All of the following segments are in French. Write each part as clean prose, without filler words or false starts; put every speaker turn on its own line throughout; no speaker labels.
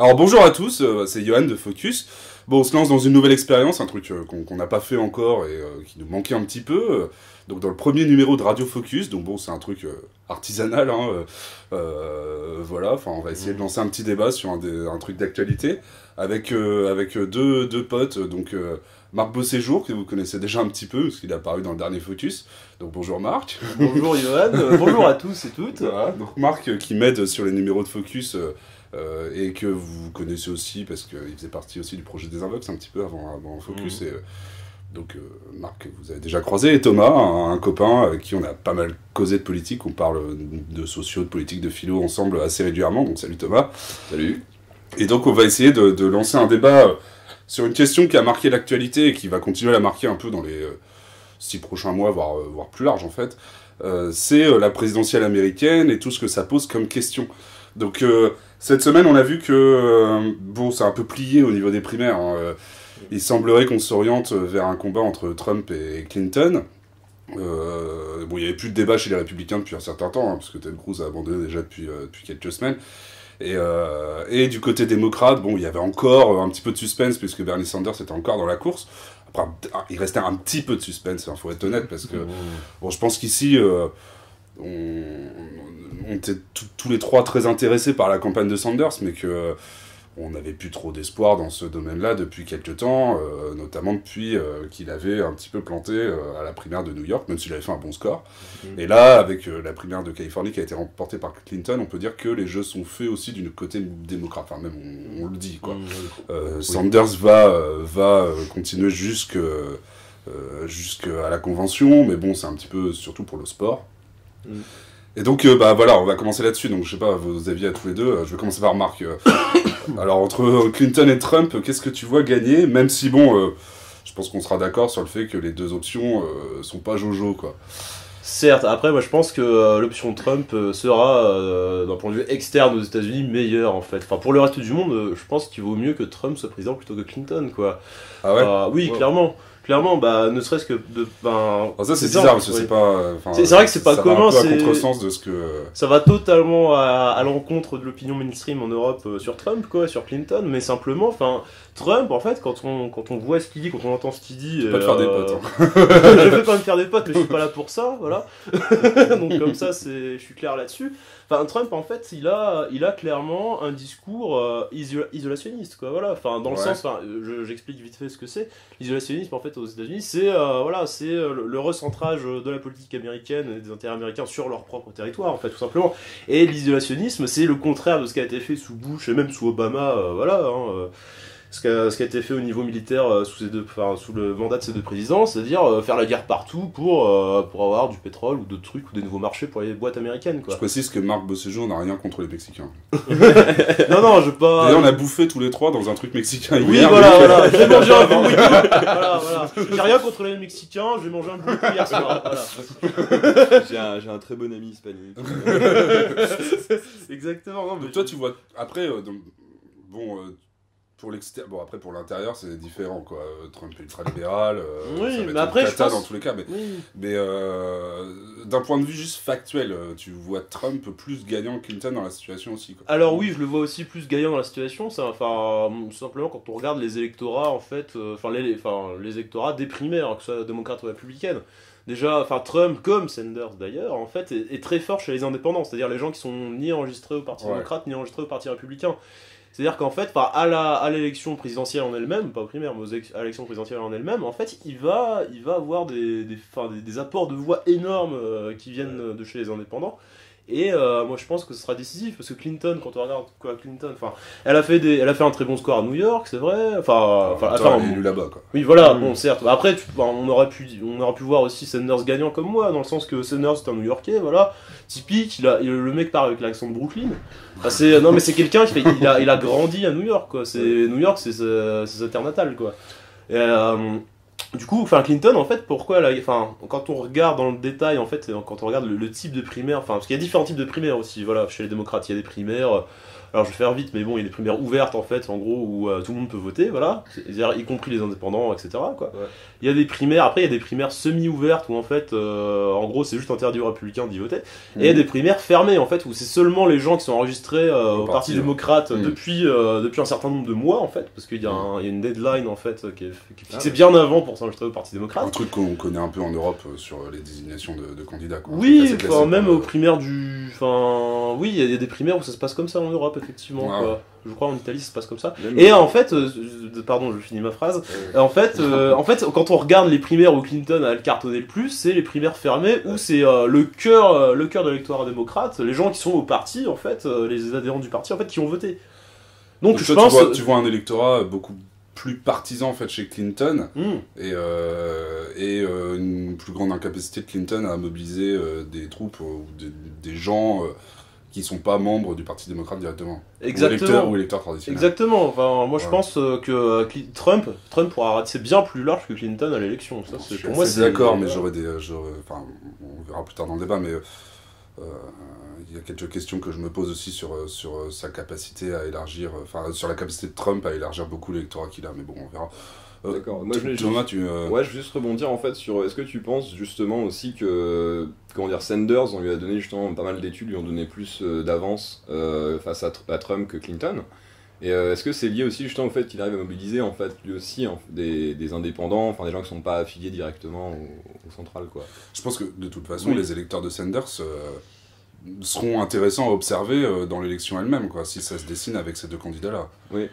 Alors bonjour à tous, c'est Johan de Focus. Bon, on se lance dans une nouvelle expérience, un truc qu'on n'a pas fait encore et qui nous manquait un petit peu. Donc dans le premier numéro de Radio Focus, donc bon, c'est un truc artisanal, hein, voilà. Enfin, on va essayer de lancer un petit débat sur un truc d'actualité avec deux potes. Donc Marc Beauséjour, que vous connaissez déjà un petit peu, parce qu'il est apparu dans le dernier Focus. Donc bonjour Marc.
Bonjour Johan, bonjour à tous et toutes.
Voilà, donc Marc qui m'aide sur les numéros de Focus. Et que vous connaissez aussi parce qu'il faisait partie aussi du projet des Invox un petit peu avant Focus. Et, donc Marc, vous avez déjà croisé, et Thomas, un copain avec qui on a pas mal causé de politique, on parle de sociaux, de politique, de philo ensemble assez régulièrement, donc salut Thomas.
Salut.
Et donc on va essayer de lancer un débat sur une question qui a marqué l'actualité et qui va continuer à la marquer un peu dans les 6 prochains mois, voire plus large en fait. C'est la présidentielle américaine et tout ce que ça pose comme question. Donc cette semaine, on a vu que, bon, c'est un peu plié au niveau des primaires. Hein. Il semblerait qu'on s'oriente vers un combat entre Trump et Clinton. Bon, il n'y avait plus de débat chez les Républicains depuis un certain temps, hein, parce que Ted Cruz a abandonné déjà depuis quelques semaines. Et du côté démocrate, bon, il y avait encore un petit peu de suspense, puisque Bernie Sanders était encore dans la course. Après, il restait un petit peu de suspense, il faut être honnête, parce que bon, je pense qu'ici... on était tous les trois très intéressés par la campagne de Sanders, mais que on n'avait plus trop d'espoir dans ce domaine-là depuis quelques temps, notamment depuis qu'il avait un petit peu planté à la primaire de New York, même s'il avait fait un bon score. Et là, avec la primaire de Californie qui a été remportée par Clinton, on peut dire que les jeux sont faits aussi d'une côté démocrate. Enfin, même on le dit, quoi. Sanders va continuer jusqu'à la convention, mais bon, c'est un petit peu surtout pour le sport. Et donc, voilà, on va commencer là-dessus. Donc, je sais pas, vos avis à tous les deux. Je vais commencer par Marc. Alors, entre Clinton et Trump, qu'est-ce que tu vois gagner? Même si, bon, je pense qu'on sera d'accord sur le fait que les deux options sont pas jojo, quoi.
Certes, après, moi je pense que l'option Trump sera, d'un point de vue externe aux États-Unis, meilleure en fait. Enfin, pour le reste du monde, je pense qu'il vaut mieux que Trump soit président plutôt que Clinton, quoi.
Ah ouais?
Oui, ouais. Clairement, ne serait-ce que de.
Alors ça c'est bizarre parce que c'est pas.
C'est vrai que c'est pas commun.
Ça va un peu à contresens de ce que.
Ça va totalement à l'encontre de l'opinion mainstream en Europe sur Trump, quoi, sur Clinton, mais simplement, enfin, Trump, en fait, quand on voit ce qu'il dit, quand on entend ce qu'il dit.
Tu peux pas te faire des potes. Hein.
Je vais pas me faire des potes, mais je suis pas là pour ça, voilà. Donc comme ça, je suis clair là-dessus. Enfin, Trump, en fait, il a clairement un discours isolationniste, quoi, voilà. Enfin, dans le sens, j'explique vite fait ce que c'est. L'isolationnisme, en fait, aux États-Unis, c'est le recentrage de la politique américaine et des intérêts américains sur leur propre territoire, en fait, tout simplement. Et l'isolationnisme, c'est le contraire de ce qui a été fait sous Bush et même sous Obama, voilà. Ce qui a été fait au niveau militaire sous le mandat de ces deux présidents, c'est-à-dire faire la guerre partout pour avoir du pétrole ou d'autres trucs ou des nouveaux marchés pour les boîtes américaines, quoi.
Je précise que Marc Beauséjour n'a rien contre les Mexicains.
non, je pas.
D'ailleurs, on a bouffé tous les trois dans un truc mexicain hier.
Oui, voilà. J'ai mangé un burrito. Voilà. J'ai rien contre les Mexicains, j'ai mangé un burrito hier soir. Voilà.
J'ai un très bon ami hispanique.
Exactement. Non, mais
donc toi, tu vois après, pour l'extérieur, bon après pour l'intérieur c'est différent quoi. Trump est ultra libéral,
oui,
ça va
mais après je pense
dans tous les cas, mais d'un point de vue juste factuel, tu vois Trump plus gagnant que Clinton dans la situation aussi, quoi.
Alors oui, je le vois aussi plus gagnant dans la situation. Simplement quand on regarde les électorats en fait, les électorats des primaires, que ce soit démocrate ou républicaine. Déjà, Trump, comme Sanders d'ailleurs, en fait, est très fort chez les indépendants, c'est-à-dire les gens qui sont ni enregistrés au Parti démocrate ni enregistrés au Parti républicain. C'est-à-dire qu'en fait, à l'élection présidentielle en elle-même, pas aux primaires, mais à l'élection présidentielle en elle-même, en fait, il va avoir des apports de voix énormes qui viennent de chez les indépendants. Et moi je pense que ce sera décisif parce que Clinton, quand on regarde quoi, Clinton, elle a fait un très bon score à New York, c'est vrai.
Elle est élue là-bas, quoi.
Oui, voilà, bon, certes. Après, on aurait pu voir aussi Sanders gagnant comme moi, dans le sens que Sanders c'est un New-Yorkais, voilà, typique. Le mec part avec l'accent de Brooklyn. Non, mais c'est quelqu'un il a grandi à New York, quoi. New York, c'est sa terre natale, quoi. Et, du coup, Clinton, en fait, pourquoi quand on regarde dans le détail, en fait, quand on regarde le type de primaire, parce qu'il y a différents types de primaires aussi, voilà, chez les démocrates, il y a des primaires Alors je vais faire vite, mais bon, il y a des primaires ouvertes en fait, en gros, où tout le monde peut voter, voilà, c'est-à-dire y compris les indépendants, etc. quoi.
Ouais.
Il y a des primaires, après il y a des primaires semi-ouvertes où en fait, en gros, c'est juste interdit aux républicains d'y voter. Et il y a des primaires fermées en fait, où c'est seulement les gens qui sont enregistrés au Parti démocrate depuis un certain nombre de mois en fait, parce qu'il y a une deadline en fait qui est fixée bien avant pour s'enregistrer au Parti démocrate.
Un truc qu'on connaît un peu en Europe sur les désignations de candidats. Quoi.
Oui, même aux primaires oui, il y a des primaires où ça se passe comme ça en Europe, effectivement.
Ouais.
Quoi. Je crois en Italie, ça se passe comme ça.
Même
Et en fait, pardon, je finis ma phrase. En fait, quand on regarde les primaires où Clinton a cartonné le plus, c'est les primaires fermées où c'est le cœur de l'électorat démocrate, les gens qui sont au parti, en fait, les adhérents du parti, en fait, qui ont voté. Donc je
toi,
pense.
tu vois un électorat beaucoup plus partisan en fait chez Clinton et une plus grande incapacité de Clinton à mobiliser des troupes ou des gens qui sont pas membres du Parti démocrate directement.
Exactement.
Ou électeurs traditionnels.
Exactement. Enfin, moi je pense que Trump pourra ratisser bien plus large que Clinton à l'élection. Ça,
Je suis
pour moi,
assez d'accord, mais enfin, on verra plus tard dans le débat, mais il y a quelques questions que je me pose aussi sur sa capacité à élargir, enfin sur la capacité de Trump à élargir beaucoup l'électorat qu'il a, mais bon, on verra.
D'accord. Moi,
Thomas,
Ouais, je veux juste rebondir en fait sur. Est-ce que tu penses justement aussi que. Comment dire, Sanders, on lui a donné justement pas mal d'études, lui ont donné plus d'avance face à Trump que Clinton. Et est-ce que c'est lié aussi justement au fait qu'il arrive à mobiliser en fait lui aussi des indépendants, enfin des gens qui sont pas affiliés directement au central quoi.
Je pense que de toute façon, les électeurs de Sanders seront intéressants à observer dans l'élection elle-même, quoi, si ça se dessine avec ces deux candidats-là.
Oui.
Ouais.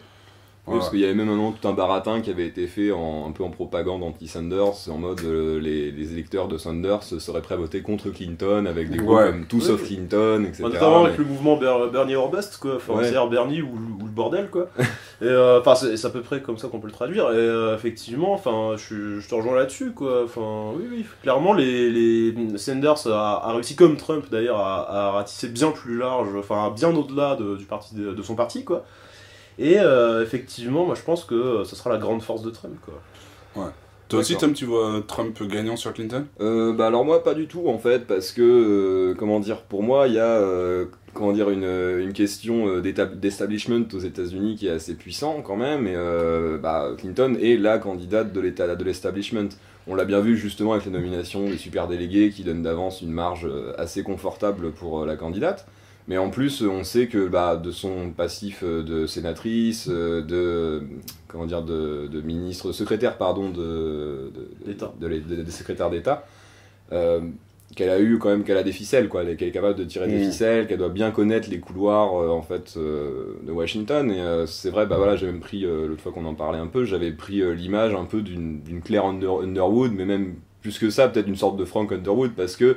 Oui, parce qu'il y avait même un moment tout un baratin qui avait été fait un peu en propagande anti-Sanders, en mode les électeurs de Sanders seraient prêts à voter contre Clinton, avec des groupes comme Tout sauf Clinton, etc.
Notamment avec le mouvement Bernie or Bust, quoi. Enfin, c'est-à-dire Bernie ou le bordel, quoi. Enfin, c'est à peu près comme ça qu'on peut le traduire. Et effectivement, enfin, je te rejoins là-dessus, quoi. Enfin, oui, clairement, les Sanders a réussi, comme Trump d'ailleurs, à ratisser bien plus large, enfin, bien au-delà du parti de son parti, quoi. Et effectivement, moi je pense que ce sera la grande force de Trump, quoi.
Ouais. Toi aussi, Tom, tu vois Trump gagnant sur Clinton ?
Bah alors moi pas du tout en fait, parce que comment dire, pour moi il y a comment dire une question d'establishment aux États-Unis qui est assez puissant quand même, et Clinton est la candidate de l'establishment. On l'a bien vu justement avec les nominations des super délégués qui donnent d'avance une marge assez confortable pour la candidate. Mais en plus, on sait que de son passif de sénatrice, de ministre, secrétaire pardon, des secrétaires d'État, qu'elle a des ficelles, quoi, qu'elle est capable de tirer des ficelles, qu'elle doit bien connaître les couloirs de Washington. Et c'est vrai, j'ai même pris l'autre fois qu'on en parlait un peu, j'avais pris l'image un peu d'une Claire Underwood, mais même plus que ça, peut-être une sorte de Frank Underwood, parce que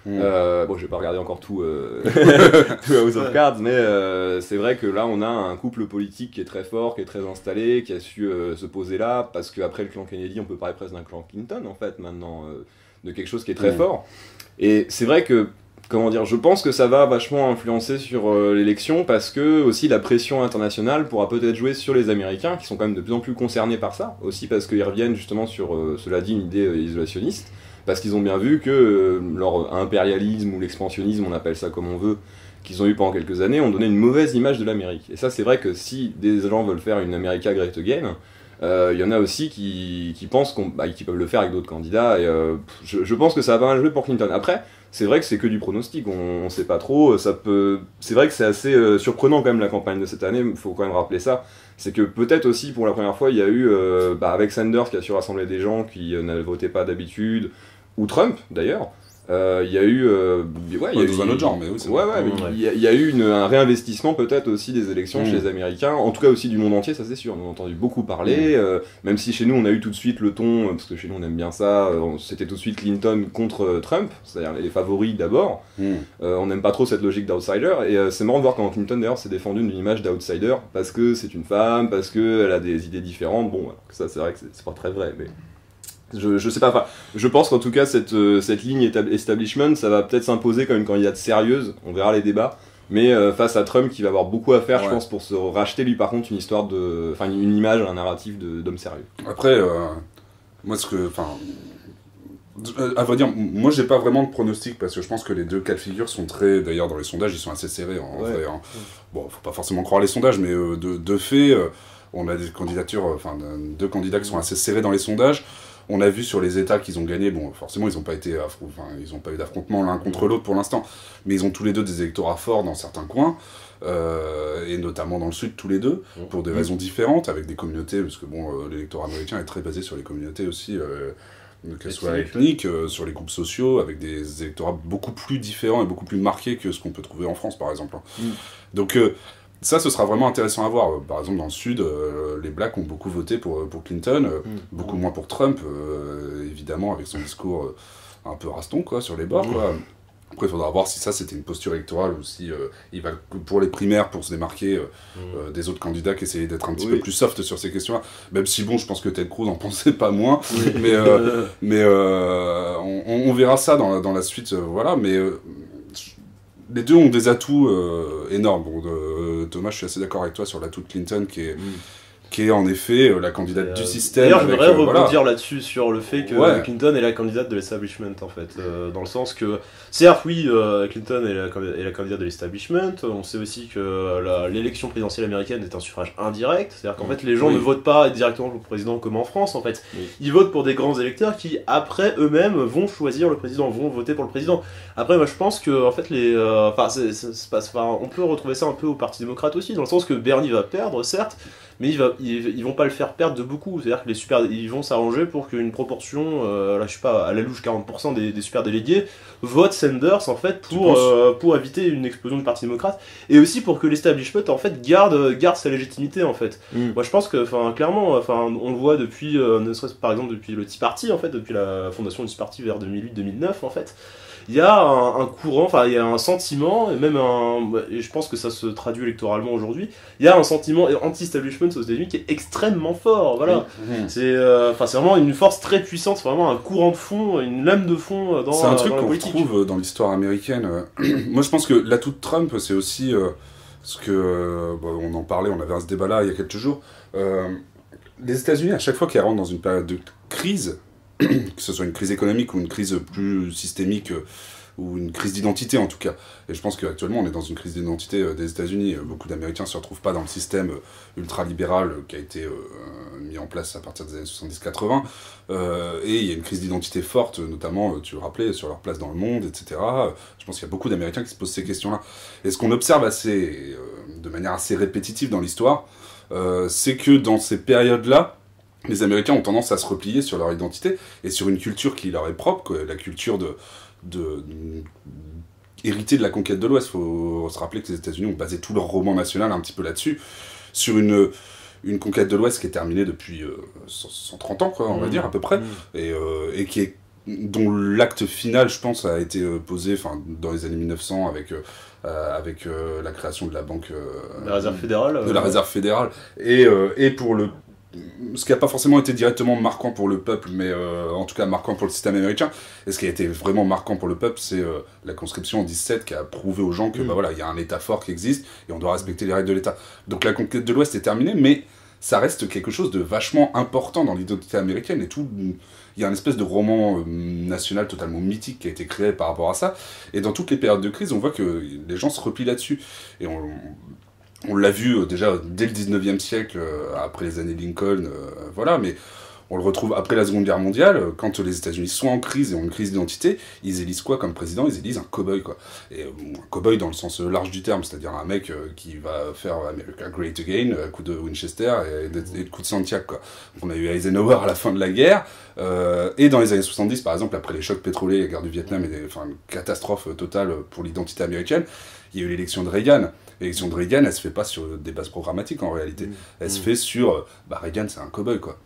je vais pas regarder encore tout House of Cards, mais c'est vrai que là on a un couple politique qui est très fort, qui est très installé, qui a su se poser là, parce qu'après le clan Kennedy on peut parler presque d'un clan Clinton en fait maintenant, de quelque chose qui est très fort. Et c'est vrai que, comment dire, je pense que ça va vachement influencer sur l'élection, parce que aussi la pression internationale pourra peut-être jouer sur les Américains, qui sont quand même de plus en plus concernés par ça, aussi parce qu'ils reviennent justement sur, cela dit, une idée isolationniste, parce qu'ils ont bien vu que leur impérialisme ou l'expansionnisme, on appelle ça comme on veut, qu'ils ont eu pendant quelques années, ont donné une mauvaise image de l'Amérique. Et ça, c'est vrai que si des gens veulent faire une America Great Again, il y en a aussi qui pensent qu'ils peuvent le faire avec d'autres candidats, et je pense que ça va pas mal jouer pour Clinton. Après, c'est vrai que c'est que du pronostic, on sait pas trop, c'est vrai que c'est assez surprenant quand même la campagne de cette année, il faut quand même rappeler ça. C'est que peut-être aussi pour la première fois, il y a eu, avec Sanders qui a su rassembler des gens qui ne votaient pas d'habitude, ou Trump d'ailleurs, il y a eu... il y a eu
un autre genre, mais oui, c'est
il y a eu un réinvestissement peut-être aussi des élections chez les Américains, en tout cas aussi du monde entier, ça c'est sûr, on a entendu beaucoup parler, même si chez nous on a eu tout de suite le ton, parce que chez nous on aime bien ça, c'était tout de suite Clinton contre Trump, c'est-à-dire les favoris d'abord, on n'aime pas trop cette logique d'outsider, et c'est marrant de voir comment Clinton d'ailleurs s'est défendu d'une image d'outsider, parce que c'est une femme, parce qu'elle a des idées différentes, bon, ça c'est vrai que c'est pas très vrai, mais... Je sais pas, enfin, je pense qu'en tout cas cette ligne establishment, ça va peut-être s'imposer comme une candidate sérieuse, on verra les débats, mais face à Trump qui va avoir beaucoup à faire, je pense, pour se racheter lui par contre une image, un narratif d'homme sérieux.
Après, moi À vrai dire, moi j'ai pas vraiment de pronostic parce que je pense que les deux cas de figure sont très. D'ailleurs, dans les sondages, ils sont assez serrés en vrai. Hein. Bon, faut pas forcément croire les sondages, mais de fait, on a des candidatures, deux candidats qui sont assez serrés dans les sondages. On a vu sur les États qu'ils ont gagné. Bon, forcément, ils n'ont pas été, ils ont pas eu d'affrontement l'un contre l'autre pour l'instant, mais ils ont tous les deux des électorats forts dans certains coins. Et notamment dans le sud tous les deux, pour des raisons différentes, avec des communautés, parce que bon, l'électorat américain est très basé sur les communautés aussi, qu'elles soient ethniques, sur les groupes sociaux, avec des électorats beaucoup plus différents et beaucoup plus marqués que ce qu'on peut trouver en France par exemple. Donc ça, ce sera vraiment intéressant à voir. Par exemple, dans le sud, les Blacks ont beaucoup voté pour Clinton, beaucoup moins pour Trump, évidemment, avec son discours un peu raston, quoi, sur les bords, quoi. Après, il faudra voir si ça, c'était une posture électorale ou si il va, pour les primaires, pour se démarquer des autres candidats qui essayaient d'être un petit peu plus soft sur ces questions-là. Même si, bon, je pense que Ted Cruz en pensait pas moins. Mais on verra ça dans la suite, voilà. Mais les deux ont des atouts énormes. Bon, Thomas, je suis assez d'accord avec toi sur l'atout de Clinton qui est en effet la candidate du système.
D'ailleurs, je voudrais rebondir là-dessus sur le fait que Clinton est la candidate de l'establishment, en fait. Dans le sens que, certes, oui, Clinton est la candidate de l'establishment. On sait aussi que l'élection présidentielle américaine est un suffrage indirect. C'est-à-dire qu'en fait, les gens ne votent pas directement pour le président comme en France, en fait. Ils votent pour des grands électeurs qui, après, eux-mêmes, vont choisir le président, vont voter pour le président. Après, moi, je pense que, en fait, on peut retrouver ça un peu au Parti démocrate aussi, dans le sens que Bernie va perdre, certes, mais ils vont pas le faire perdre de beaucoup. C'est-à-dire que ils vont s'arranger pour qu'une proportion, là, je sais pas, à la louche 40% des super délégués votent Sanders, en fait, pour éviter une explosion du Parti démocrate, et aussi pour que l'establishment, en fait, garde sa légitimité, en fait. Moi, je pense que, clairement, on le voit depuis, ne serait-ce par exemple depuis le Tea Party, en fait, depuis la fondation du Tea Party vers 2008-2009, en fait. Il y a un courant, il y a un sentiment, et même et je pense que ça se traduit électoralement aujourd'hui, il y a un sentiment anti-establishment aux États-Unis qui est extrêmement fort, voilà. C'est vraiment une force très puissante, c'est vraiment un courant de fond, une lame de fond dans la politique.
C'est un truc qu'on retrouve dans l'histoire américaine. Moi je pense que l'atout de Trump, c'est aussi ce que, on en parlait, on avait ce débat-là il y a quelques jours, les États-Unis, à chaque fois qu'ils rentrent dans une période de crise, que ce soit une crise économique ou une crise plus systémique, ou une crise d'identité en tout cas. Et je pense qu'actuellement on est dans une crise d'identité des États-Unis. Beaucoup d'Américains ne se retrouvent pas dans le système ultralibéral qui a été mis en place à partir des années 70-80. Et il y a une crise d'identité forte, notamment, tu le rappelais, sur leur place dans le monde, etc. Je pense qu'il y a beaucoup d'Américains qui se posent ces questions-là. Et ce qu'on observe de manière assez répétitive dans l'histoire, c'est que dans ces périodes-là, les Américains ont tendance à se replier sur leur identité et sur une culture qui leur est propre, quoi, la culture héritée de la conquête de l'Ouest. Il faut se rappeler que les États-Unis ont basé tout leur roman national un petit peu là-dessus, sur une conquête de l'Ouest qui est terminée depuis 130 ans, quoi, on va dire, à peu près, et dont l'acte final, je pense, a été posé dans les années 1900 avec la création de la banque...
la réserve fédérale.
De la réserve fédérale. Et pour ce qui n'a pas forcément été directement marquant pour le peuple, mais en tout cas marquant pour le système américain. Et ce qui a été vraiment marquant pour le peuple, c'est la conscription en 17 qui a prouvé aux gens que il y a un État fort qui existe et on doit respecter les règles de l'État. Donc la conquête de l'Ouest est terminée, mais ça reste quelque chose de vachement important dans l'identité américaine et tout. Il y a une espèce de roman national totalement mythique qui a été créé par rapport à ça. Et dans toutes les périodes de crise, on voit que les gens se replient là-dessus. Et on l'a vu déjà dès le 19e siècle, après les années Lincoln, voilà, mais on le retrouve après la Seconde Guerre mondiale, quand les États-Unis sont en crise et ont une crise d'identité, ils élisent quoi comme président? Ils élisent un cow-boy, quoi. Et un cow-boy dans le sens large du terme, c'est-à-dire un mec qui va faire America Great Again, à coup de Winchester et de coup de Santiago, quoi. Donc on a eu Eisenhower à la fin de la guerre, et dans les années 70, par exemple, après les chocs pétroliers, la guerre du Vietnam, une catastrophe totale pour l'identité américaine, il y a eu l'élection de Reagan. L'élection de Reagan, elle se fait pas sur des bases programmatiques en réalité. Elle se fait sur, Reagan c'est un cow-boy, quoi.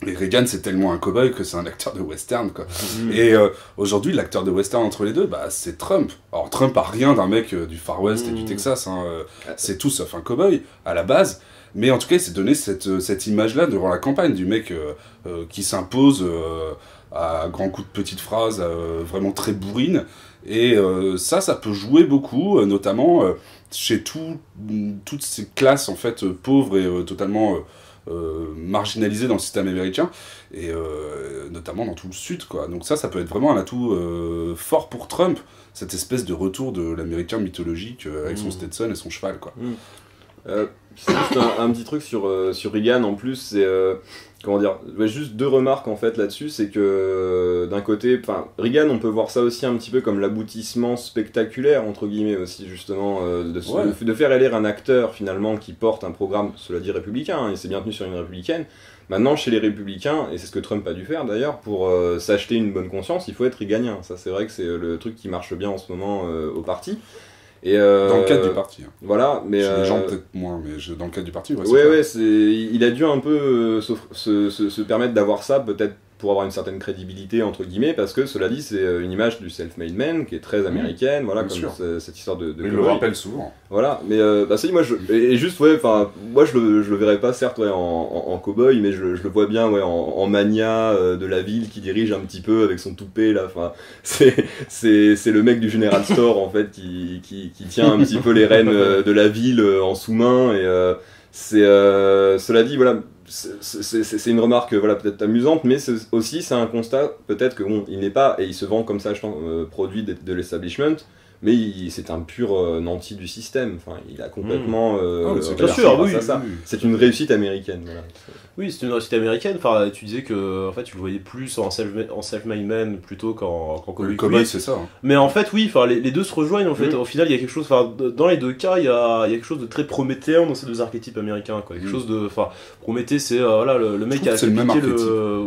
Et Reagan c'est tellement un cow-boy que c'est un acteur de western, quoi. Et aujourd'hui, l'acteur de western entre les deux, c'est Trump. Alors Trump a rien d'un mec du Far West et du Texas, hein. C'est tout sauf un cow-boy à la base. Mais en tout cas, il s'est donné cette image-là devant la campagne du mec qui s'impose à grands coups de petites phrases, vraiment très bourrines. Et ça peut jouer beaucoup, notamment chez toutes ces classes en fait pauvres et totalement marginalisés dans le système américain, et notamment dans tout le Sud, quoi. Donc ça peut être vraiment un atout fort pour Trump, cette espèce de retour de l'américain mythologique avec son Stetson et son cheval, quoi.
C'est juste un petit truc sur Reagan en plus, c'est comment dire, juste deux remarques en fait là-dessus, c'est que d'un côté, enfin Reagan, on peut voir ça aussi un petit peu comme l'aboutissement spectaculaire entre guillemets aussi justement de faire élire un acteur finalement qui porte un programme, cela dit républicain, hein, il s'est bien tenu sur une républicaine. Maintenant chez les républicains, et c'est ce que Trump a dû faire d'ailleurs, pour s'acheter une bonne conscience, il faut être réganien. Ça c'est vrai que c'est le truc qui marche bien en ce moment au parti. Et
dans le cadre du parti. Hein.
Voilà, mais
chez les gens peut-être moins, mais dans le cadre du parti,
il a dû un peu se permettre d'avoir ça, peut-être pour avoir une certaine crédibilité entre guillemets, parce que cela dit, c'est une image du self-made man qui est très américaine, voilà, comme cette histoire de
il le rappelle souvent.
Voilà, mais moi je le verrais pas certes en cow-boy, mais je le vois bien en mania de la ville qui dirige un petit peu avec son toupet là, enfin c'est le mec du General Store en fait qui tient un petit peu les rênes de la ville en sous-main, et cela dit voilà. C'est une remarque voilà, peut-être amusante, mais c'est un constat peut-être que bon, il n'est pas, et il se vend comme ça, je pense, produit de l'establishment, mais c'est un pur nanti du système. Enfin, il a complètement.
Bien sûr, oui.
C'est une réussite américaine. Voilà.
Oui, c'est une réussite américaine. Enfin, tu disais que en fait, tu le voyais plus en self-made man plutôt qu'en
cowboy, c'est ça. Hein.
Mais en fait, oui, enfin, les deux se rejoignent. En fait, au final, il y a quelque chose. Enfin, dans les deux cas, il y a quelque chose de très prométhéen dans ces deux archétypes américains. Quoi. Quelque chose de. Enfin, Prométhée, c'est voilà le mec qui a
appliqué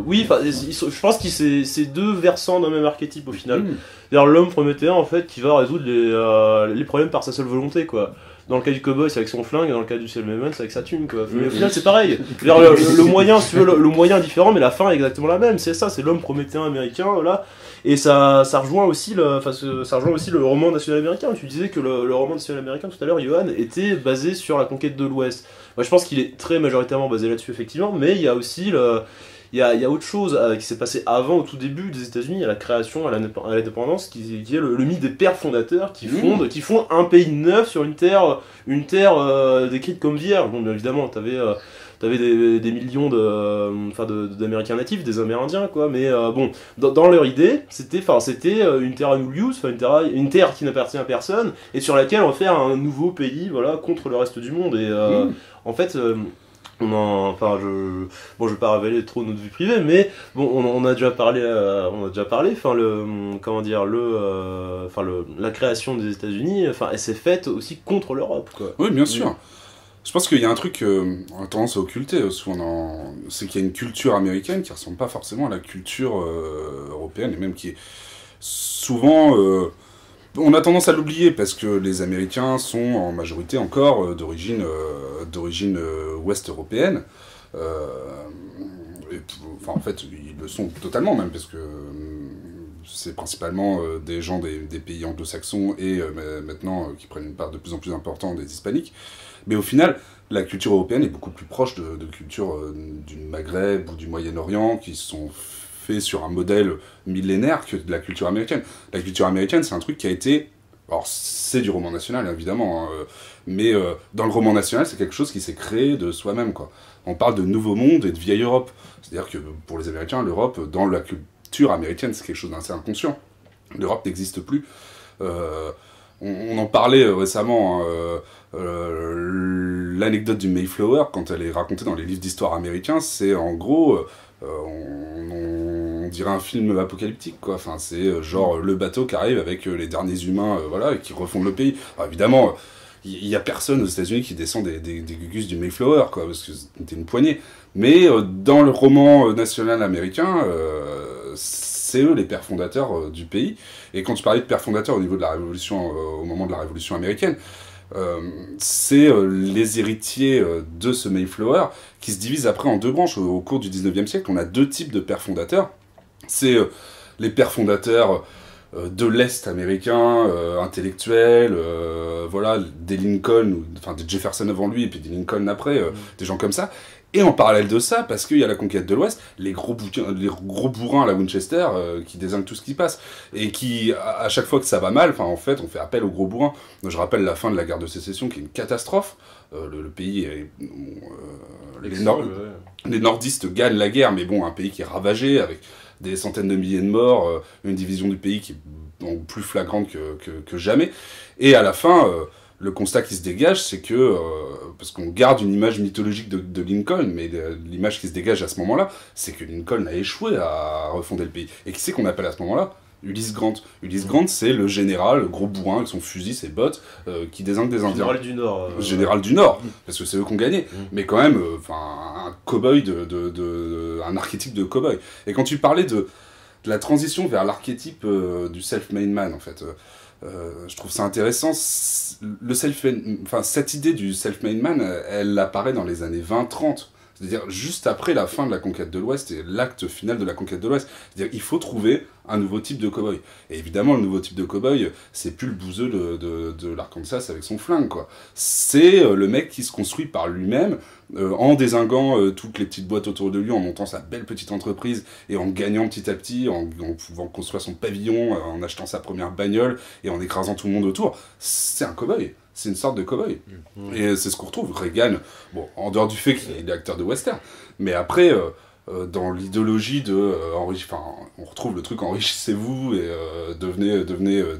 Oui, enfin, je pense que c'est deux versants d'un même archétype au final. C'est-à-dire l'homme prométhéen en fait qui va résoudre les problèmes par sa seule volonté, quoi. Dans le cas du cowboy, c'est avec son flingue, et dans le cas du self-made, c'est avec sa thune, quoi. Mais au final, c'est pareil. Le moyen, si tu veux, le moyen est différent, mais la fin est exactement la même. C'est ça, c'est l'homme prométhéen américain, voilà. Et ça rejoint aussi le roman national américain. Tu disais que le roman national américain tout à l'heure, Johan, était basé sur la conquête de l'Ouest. Moi, je pense qu'il est très majoritairement basé là-dessus, effectivement, mais il y a aussi il y a autre chose qui s'est passé avant, au tout début des États-Unis, à la création, à l'indépendance, qui est le mythe des pères fondateurs qui fondent un pays neuf sur une terre décrite comme vierge. Bon, bien évidemment, t'avais des millions d'Américains natifs, des Amérindiens, quoi. Mais bon, dans leur idée, c'était une terra nullius, une terre qui n'appartient à personne, et sur laquelle on va faire un nouveau pays, voilà, contre le reste du monde. Et en fait. Je vais pas révéler trop notre vie privée, mais bon, on a déjà parlé, la création des États-Unis, elle s'est faite aussi contre l'Europe, quoi.
Oui, bien sûr. Je pense qu'il y a un truc on a tendance à occulter souvent, c'est qu'il y a une culture américaine qui ressemble pas forcément à la culture européenne, et même qui est souvent on a tendance à l'oublier parce que les Américains sont en majorité encore d'origine ouest européenne. En fait, ils le sont totalement même, parce que c'est principalement des gens des pays anglo-saxons et maintenant qui prennent une part de plus en plus importante des hispaniques. Mais au final, la culture européenne est beaucoup plus proche de culture du Maghreb ou du Moyen-Orient, qui sont fait sur un modèle millénaire, que de la culture américaine. La culture américaine, c'est un truc qui a été... Alors, c'est du roman national, évidemment, mais dans le roman national, c'est quelque chose qui s'est créé de soi-même, quoi. On parle de Nouveau Monde et de Vieille Europe. C'est-à-dire que, pour les Américains, l'Europe, dans la culture américaine, c'est quelque chose d'assez inconscient. L'Europe n'existe plus. On en parlait récemment, l'anecdote du Mayflower, quand elle est racontée dans les livres d'histoire américains, c'est en gros... on dirait un film apocalyptique, quoi. Enfin, c'est genre le bateau qui arrive avec les derniers humains, voilà, et qui refondent le pays. Alors, évidemment, il y a personne aux États-Unis qui descend des gugus du Mayflower, quoi, parce que c'était une poignée. Mais dans le roman national américain, c'est eux les pères fondateurs du pays. Et quand tu parlais de pères fondateurs au niveau de la révolution, au moment de la révolution américaine, c'est les héritiers de ce Mayflower qui se divisent après en deux branches. Au cours du 19e siècle, on a deux types de pères fondateurs. C'est les pères fondateurs de l'Est américain, intellectuels, voilà, des Lincoln, enfin des Jefferson avant lui et puis des Lincoln après, des gens comme ça. Et en parallèle de ça, parce qu'il y a la conquête de l'Ouest, les gros bourrins à la Winchester qui désignent tout ce qui passe. Et qui, à chaque fois que ça va mal, en fait, on fait appel aux gros bourrins. Je rappelle la fin de la guerre de sécession, qui est une catastrophe. Le pays, les nordistes gagnent la guerre, mais bon, un pays qui est ravagé, avec des centaines de milliers de morts, une division du pays qui est plus flagrante que jamais. Et à la fin, le constat qui se dégage, c'est que, parce qu'on garde une image mythologique de Lincoln, mais l'image qui se dégage à ce moment-là, c'est que Lincoln a échoué à refonder le pays. Et qui c'est qu'on appelle à ce moment-là ? Ulysse Grant. Ulysse Grant, c'est le général, le gros bourrin avec son fusil, ses bottes, qui désingue des Indiens.
Général du Nord.
Général du Nord, parce que c'est eux qui ont gagné. Mais quand même, un cow-boy un archétype de cow-boy. Et quand tu parlais de la transition vers l'archétype du self-made man, en fait, je trouve ça intéressant. Cette idée du self-made man, elle apparaît dans les années 20-30. C'est-à-dire juste après la fin de la conquête de l'Ouest et l'acte final de la conquête de l'Ouest. C'est-à-dire qu'il faut trouver un nouveau type de cow-boy. Et évidemment, le nouveau type de cow-boy, c'est plus le bouseux de l'Arkansas avec son flingue, quoi. C'est le mec qui se construit par lui-même, en dézinguant toutes les petites boîtes autour de lui, en montant sa belle petite entreprise et en gagnant petit à petit, en pouvant construire son pavillon, en achetant sa première bagnole et en écrasant tout le monde autour. C'est un cow-boy. C'est une sorte de cow-boy. Et c'est ce qu'on retrouve. Reagan, bon, en dehors du fait qu'il est acteur de western, mais après, dans l'idéologie de on retrouve le truc enrichissez-vous et devenez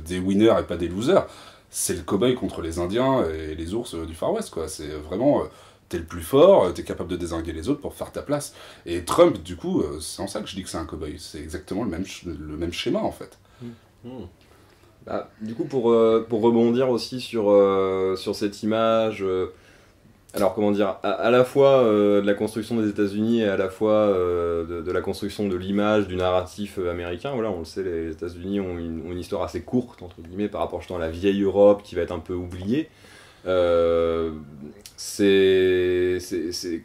des winners et pas des losers. C'est le cow-boy contre les Indiens et les ours du Far West, quoi. C'est vraiment, t'es le plus fort, t'es capable de dézinguer les autres pour faire ta place. Et Trump, du coup, c'est en ça que je dis que c'est un cow-boy. C'est exactement le même schéma, en fait.
Bah, du coup, pour rebondir aussi sur cette image, alors comment dire, à la fois de la construction des États-Unis et à la fois de la construction de l'image, du narratif américain, voilà, on le sait, les États-Unis ont une histoire assez courte, entre guillemets, par rapport justement à la vieille Europe qui va être un peu oubliée.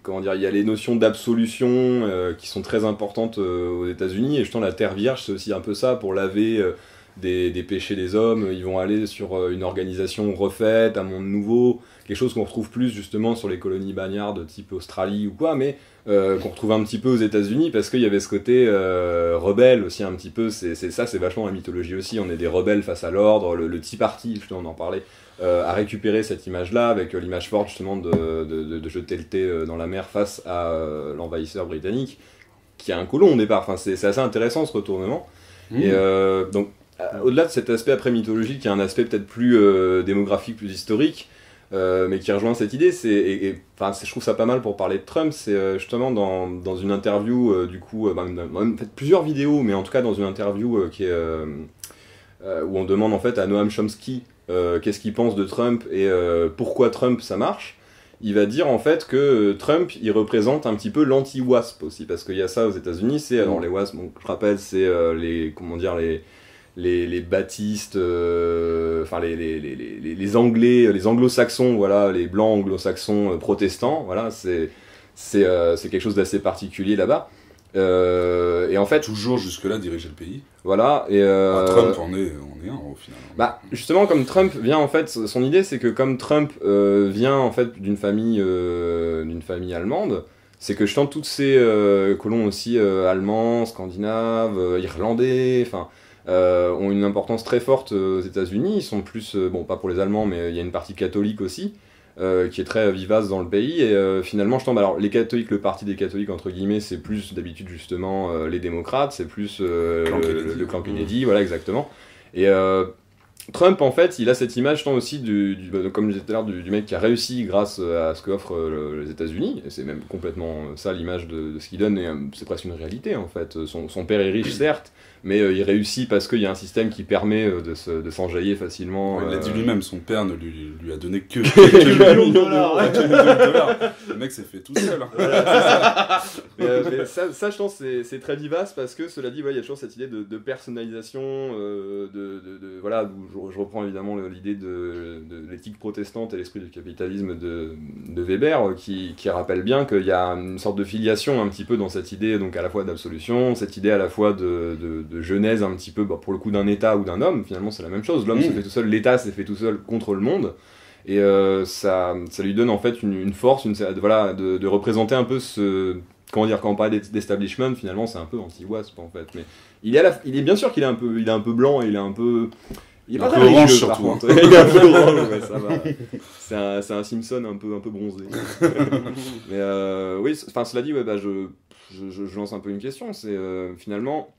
Comment dire, il y a les notions d'absolution qui sont très importantes aux États-Unis, et justement la Terre Vierge, c'est aussi un peu ça, pour laver des péchés des hommes. Ils vont aller sur une organisation refaite, un monde nouveau, quelque chose qu'on retrouve plus justement sur les colonies bagnardes type Australie ou quoi, mais qu'on retrouve un petit peu aux États-Unis, parce qu'il y avait ce côté rebelle aussi un petit peu. C'est vachement la mythologie aussi. On est des rebelles face à l'ordre. Le Tea Party, justement, on en parlait, a récupéré cette image-là avec l'image forte justement de jeter le thé dans la mer face à l'envahisseur britannique, qui est un colon au départ. Enfin, c'est assez intéressant ce retournement. Et donc, au-delà de cet aspect après mythologique, qui est un aspect peut-être plus démographique, plus historique, mais qui rejoint cette idée, je trouve ça pas mal pour parler de Trump. C'est justement dans une interview, du coup, même fait plusieurs vidéos, mais en tout cas dans une interview où on demande en fait à Noam Chomsky qu'est-ce qu'il pense de Trump et pourquoi Trump ça marche. Il va dire en fait que Trump, il représente un petit peu l'anti-WASP aussi, parce qu'il y a ça aux États-Unis. Alors les WASP, donc, je rappelle, c'est les baptistes, les Anglais, les anglo-saxons, voilà, les blancs anglo-saxons protestants, voilà, c'est quelque chose d'assez particulier là-bas. Et en fait,
toujours jusque-là diriger le pays.
Voilà. Et
Trump on est un au final.
Bah justement, comme Trump vient en fait, son idée c'est que comme Trump vient en fait d'une famille allemande, c'est que je tente toutes ces colons aussi allemands, scandinaves, irlandais, enfin. Ont une importance très forte aux États-Unis. Ils sont plus, bon, pas pour les Allemands, mais il y a une partie catholique aussi, qui est très vivace dans le pays. Et finalement, alors, les catholiques, le parti des catholiques, entre guillemets, c'est plus d'habitude justement les démocrates, c'est plus le clan Kennedy, voilà, exactement. Et Trump, en fait, il a cette image tant aussi, comme je disais tout à l'heure, du mec qui a réussi grâce à ce qu'offrent les États-Unis. Et c'est même complètement ça l'image de ce qu'il donne, et c'est presque une réalité en fait. Son père est riche, certes, mais il réussit parce qu'il y a un système qui permet de s'enjailler facilement.
Ouais, il l'a dit lui-même, son père ne lui a donné que
$1
Le mec s'est fait tout seul.
Mais ça, je pense, c'est très vivace, parce que cela dit, il y a toujours cette idée de personnalisation, voilà, où je reprends évidemment l'idée de l'éthique protestante et l'esprit du capitalisme de Weber, qui rappelle bien qu'il y a une sorte de filiation un petit peu dans cette idée, donc à la fois d'absolution, cette idée à la fois de genèse un petit peu, pour le coup, d'un État ou d'un homme. Finalement c'est la même chose, l'homme se fait tout seul, l'État s'est fait tout seul contre le monde, et ça lui donne en fait une force, de représenter un peu ce... Comment dire, quand on parle d'establishment, finalement c'est un peu anti-WASP en fait, mais il est bien sûr qu'il est un peu blanc, et il Il est
Un
pas
peu
très
orange,
religieux, par
surtout,
contre. Il est un peu orange, ouais, ça va. C'est un Simpson un peu bronzé. Mais oui, enfin, cela dit, ouais, bah, je lance un peu une question. C'est finalement,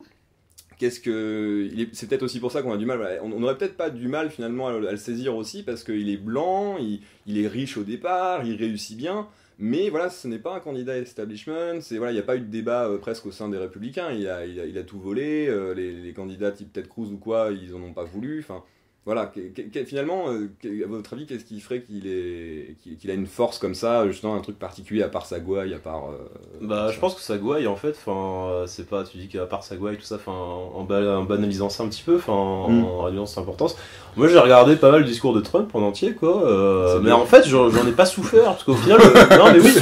c'est peut-être aussi pour ça qu'on a du mal. On n'aurait peut-être pas du mal finalement à le saisir aussi, parce qu'il est blanc, il est riche au départ, il réussit bien. Mais voilà, ce n'est pas un candidat establishment, voilà, il n'y a pas eu de débat presque au sein des Républicains, il a tout volé, les candidats type Ted Cruz ou quoi, ils en ont pas voulu, enfin, voilà, finalement, à votre avis, qu'est-ce qui ferait qu'il a une force comme ça, justement un truc particulier, à part sa gouaille, à part...
Bah, je pense que sa gouaille, en fait, c'est pas, tu dis qu'à part sa gouaille, tout ça, en banalisant ça un petit peu, en réduisant cette importance. Moi, j'ai regardé pas mal le discours de Trump en entier, quoi. Mais en fait, j'en ai pas souffert, parce qu'au final, non, mais oui.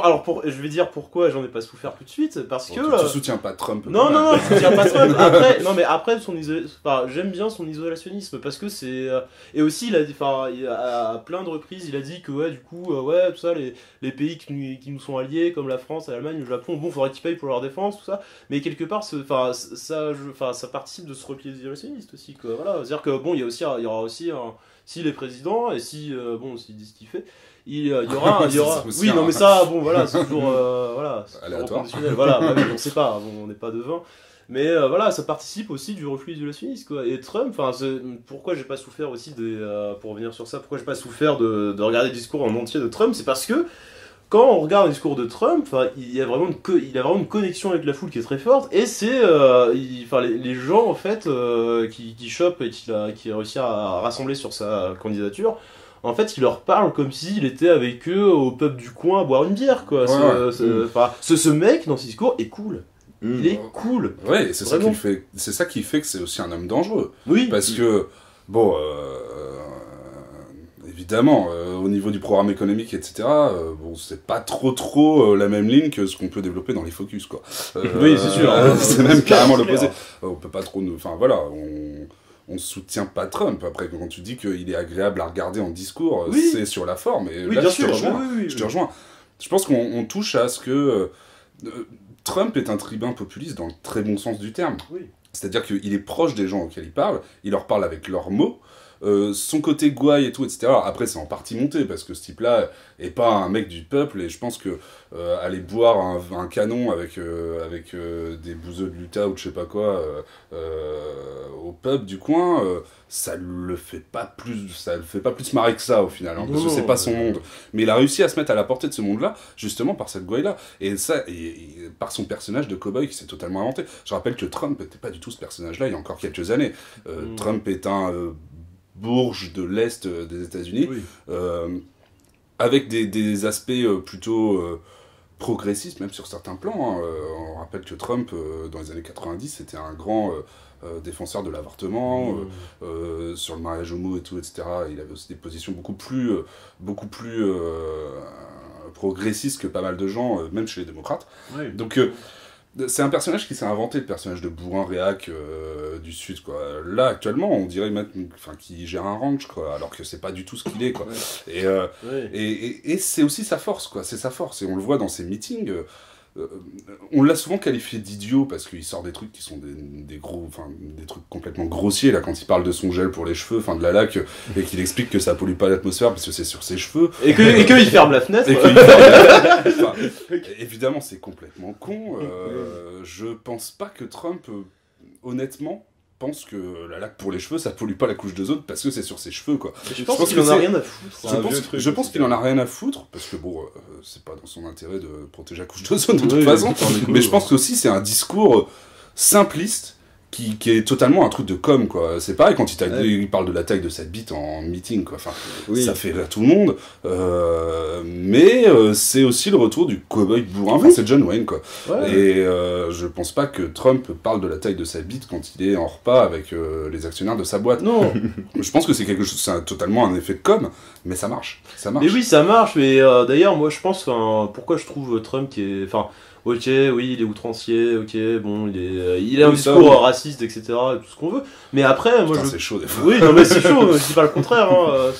Alors, je vais dire pourquoi j'en ai pas souffert tout de suite, parce que.
Tu soutiens pas Trump.
Non, je soutiens pas Trump. Après, j'aime bien son isolationnisme, parce que c'est. Et aussi, à plein de reprises, il a dit que, ouais, du coup, ouais, tout ça, les pays qui nous sont alliés, comme la France, l'Allemagne, le Japon, bon, faudrait qu'ils payent pour leur défense, tout ça. Mais quelque part, ça participe de ce repli isolationniste aussi, quoi. Voilà. C'est-à-dire que, bon, il y aura aussi s'il est président, et s'il dit ce qu'il fait, il y aura. Oui, non, mais ça, bon, voilà, c'est toujours. Voilà, c'est
aléatoire.
conditionnel. Voilà, bah, oui, on sait pas, bon, on n'est pas devin. Mais voilà, ça participe aussi du reflux isolationniste, quoi. Et Trump, pourquoi j'ai pas souffert aussi pour revenir sur ça, pourquoi j'ai pas souffert de regarder le discours en entier de Trump, c'est parce que quand on regarde le discours de Trump, il a vraiment une connexion avec la foule qui est très forte, et c'est les gens en fait qui chopent et qui a réussi à rassembler sur sa candidature. En fait, il leur parle comme s'il était avec eux au pub du coin à boire une bière, quoi. Ce mec dans ses discours est cool. Il est cool.
Ouais, c'est ça qui fait que c'est aussi un homme dangereux.
Oui.
Parce que, bon, évidemment, au niveau du programme économique, etc., bon, c'est pas trop la même ligne que ce qu'on peut développer dans les focus, quoi.
Oui, c'est sûr.
C'est même carrément l'opposé. On peut pas trop enfin, voilà, on soutient pas Trump. Après, quand tu dis qu'il est agréable à regarder en discours, c'est sur la forme. Et
oui,
là,
bien
je
sûr.
te rejoins. Je pense qu'on touche à ce que Trump est un tribun populiste dans le très bon sens du terme.
Oui.
C'est-à-dire qu'il est proche des gens auxquels il parle, il leur parle avec leurs mots. Son côté gouaille et tout, etc. Après, c'est en partie monté, parce que ce type-là est pas un mec du peuple, et je pense que aller boire un canon avec des bouseux de l'Utah ou de je sais pas quoi au pub du coin, ça le fait pas plus marrer que ça au final, hein, parce que c'est pas son monde. Mais il a réussi à se mettre à la portée de ce monde-là, justement par cette gouaille-là, et par son personnage de cow-boy qui s'est totalement inventé. Je rappelle que Trump n'était pas du tout ce personnage-là il y a encore quelques années. Trump est un bourge de l'Est des États-Unis, avec des aspects plutôt progressistes, même sur certains plans. Hein. On rappelle que Trump, dans les années 90, c'était un grand défenseur de l'avortement, sur le mariage homo et tout, etc. Il avait aussi des positions beaucoup plus progressistes que pas mal de gens, même chez les démocrates.
Oui.
Donc... c'est un personnage qui s'est inventé, le personnage de bourrin réac du Sud, quoi. Là, actuellement, on dirait qu'il gère un ranch, quoi, alors que c'est pas du tout ce qu'il est, quoi. Et c'est aussi sa force, quoi. C'est sa force, et on le voit dans ses meetings. On l'a souvent qualifié d'idiot parce qu'il sort des trucs qui sont des trucs complètement grossiers, là, quand il parle de son gel pour les cheveux, de la laque, et qu'il explique que ça pollue pas l'atmosphère parce que c'est sur ses cheveux.
Et qu'il ferme la fenêtre.
Évidemment, c'est complètement con. Je pense pas que Trump, honnêtement, pense que la laque pour les cheveux, ça pollue pas la couche d'ozone parce que c'est sur ses cheveux, quoi.
Je pense qu'il en a rien à foutre.
Je pense qu'il en a rien à foutre parce que bon, c'est pas dans son intérêt de protéger la couche d'ozone de toute façon. Mais je pense que aussi c'est un discours simpliste qui est totalement un truc de com, quoi. C'est pareil quand il parle de la taille de cette bite en meeting, quoi. Enfin, ça fait rire tout le monde. Mais c'est aussi le retour du cowboy bourrin. Enfin, c'est John Wayne, quoi. Ouais. Et je pense pas que Trump parle de la taille de sa bite quand il est en repas avec les actionnaires de sa boîte.
Non.
Je pense que c'est quelque chose, c'est totalement un effet de com. Mais ça marche, ça marche.
Mais oui, ça marche, mais d'ailleurs, moi je pense, pourquoi je trouve Trump qui est. Enfin, ok, oui, il est outrancier, ok, bon, il a un
Oui, ça,
discours
oui.
raciste, etc., et tout ce qu'on veut. Mais après, moi
Putain,
je.
c'est chaud des fois.
Oui, non, mais c'est chaud, je dis pas le contraire, hein,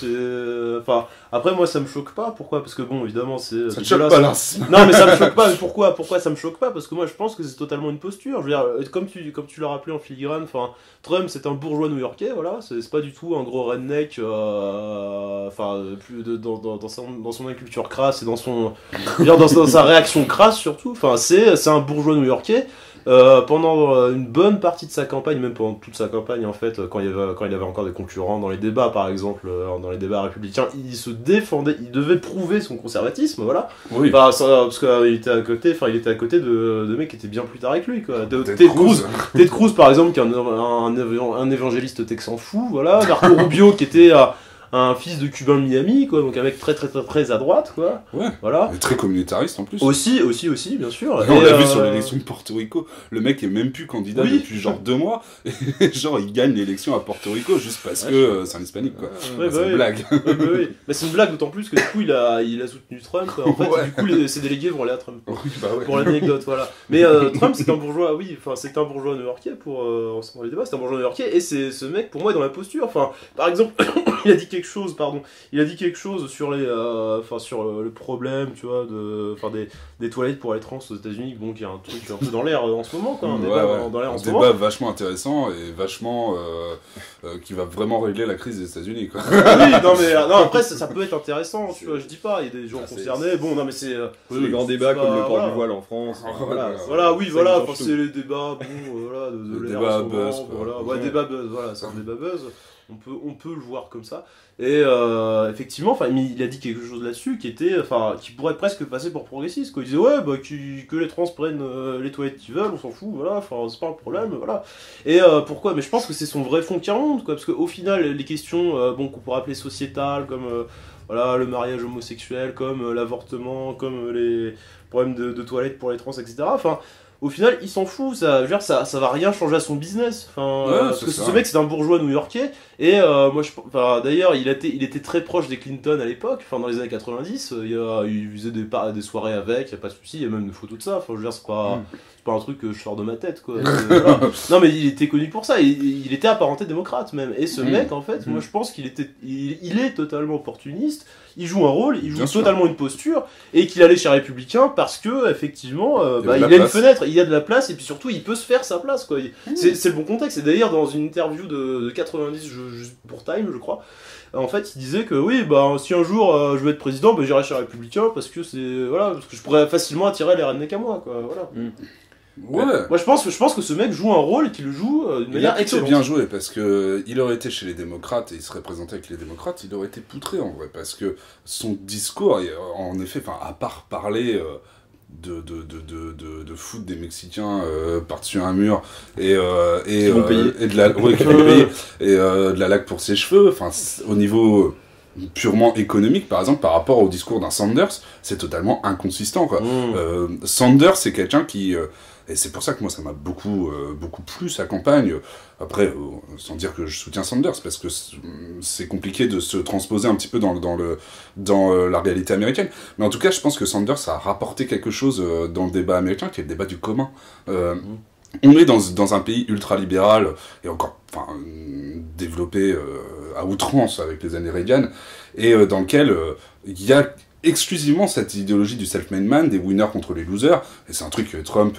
enfin, après, moi ça me choque pas, pourquoi? Parce que bon, évidemment, c'est.
Ça te choque
dégueulasse.
pas, là.
Non, mais ça me choque pas, mais pourquoi? Pourquoi ça me choque pas? Parce que moi je pense que c'est totalement une posture. Je veux dire, comme tu l'as rappelé en filigrane, enfin, Trump c'est un bourgeois new-yorkais, voilà, c'est pas du tout un gros redneck, enfin, dans son inculture crasse et dans son. Je veux dire, dans sa réaction crasse surtout, enfin, c'est un bourgeois new-yorkais. Pendant une bonne partie de sa campagne, même pendant toute sa campagne en fait, quand il avait encore des concurrents dans les débats par exemple, dans les débats républicains, il se défendait, il devait prouver son conservatisme, voilà.
Oui.
Enfin, parce qu'il était à côté de mecs qui étaient bien plus tard avec lui, quoi.
Ted Cruz.
Ted Cruz par exemple, qui est un évangéliste texan fou, voilà. Marco Rubio qui était un fils de Cubain de Miami, quoi, donc un mec très à droite, quoi.
Ouais.
Voilà.
Et très communautariste en plus.
Aussi, bien sûr.
On l'a vu sur l'élection de Porto Rico, le mec est même plus candidat
Oui.
depuis genre 2 mois, et genre il gagne l'élection à Porto Rico juste parce que c'est un hispanique quoi.
Ouais,
C'est une blague.
Oui. Mais c'est une blague d'autant plus que du coup il a soutenu Trump. En fait,
Ouais.
du coup ses délégués vont aller à Trump.
Oui, bah ouais.
Pour l'anecdote, voilà. Mais Trump c'est un bourgeois, oui, enfin c'est un bourgeois new-yorkais pour dans les débats, c'est un bourgeois new-yorkais et c'est ce mec pour moi est dans la posture. Enfin, par exemple, il a dit quelque chose sur les, sur le problème, tu vois, des toilettes pour les trans aux États-Unis, bon, qui est un truc un peu dans l'air en ce moment, quoi, un débat dans l'air en ce moment.
Un débat vachement intéressant et vachement qui va vraiment régler la crise des États-Unis quoi.
Oui, non, après ça peut être intéressant, tu vois, je dis pas, il y a des gens concernés, bon, non, mais c'est.
Les grands débats comme le port
voilà.
du voile en France.
Oui, voilà, enfin, c'est les débats, bon, voilà, de
Le
l'air
débat
en ce moment,
buzz, quoi.
voilà, ouais, débat buzz, voilà, c'est un débat buzz. On peut le voir comme ça. Et effectivement, enfin, il a dit quelque chose là-dessus qui pourrait presque passer pour progressiste. Quoi. Il disait ouais, bah, que les trans prennent les toilettes qu'ils veulent, on s'en fout, voilà, enfin, c'est pas un problème, voilà. Et pourquoi? Mais je pense que c'est son vrai fond qui remonte, quoi, parce qu'au final, les questions, qu'on pourrait appeler sociétales, comme voilà, le mariage homosexuel, comme l'avortement, comme les problèmes de toilettes pour les trans, etc. Enfin. Au final, il s'en fout, ça va rien changer à son business. Enfin, parce que ce mec, c'est un bourgeois new-yorkais. Et d'ailleurs, il était très proche des Clinton à l'époque, enfin dans les années 90. Il faisait des soirées avec, y a pas de souci, il y a même des photos de ça. Enfin, je veux dire, c'est pas un truc que je sors de ma tête, quoi. Voilà. Non, mais il était connu pour ça. Il était apparenté démocrate même. Et ce mec, en fait, moi, je pense qu'il est totalement opportuniste. Il joue un rôle, il joue totalement une posture, et qu'il allait chez les Républicains parce que effectivement, il a une fenêtre, il y a de la place, et puis surtout, il peut se faire sa place, quoi. C'est le bon contexte. Et d'ailleurs, dans une interview de 90 pour Time, je crois, en fait, il disait que oui, bah si un jour je veux être président, bah, j'irai chez les Républicains parce que parce que je pourrais facilement attirer les rednecks à moi, quoi. Voilà.
Ouais.
Moi, je pense que ce mec joue un rôle et qu'il le joue d'une manière excellente.
Bien joué parce que il aurait été chez les démocrates et il serait présenté avec les démocrates, il aurait été poutré en vrai parce que son discours, en effet, à part parler de foot des Mexicains par-dessus un mur et de la de la laque pour ses cheveux, enfin au niveau purement économique par exemple par rapport au discours d'un Sanders, c'est totalement inconsistant quoi. Sanders c'est quelqu'un qui et c'est pour ça que moi ça m'a beaucoup plu sa campagne. Après, sans dire que je soutiens Sanders, parce que c'est compliqué de se transposer un petit peu dans la réalité américaine. Mais en tout cas, je pense que Sanders a rapporté quelque chose dans le débat américain, qui est le débat du commun. On est dans un pays ultra-libéral, et encore développé à outrance avec les années Reagan, et dans lequel il y a exclusivement cette idéologie du self-made man, des winners contre les losers, et c'est un truc que Trump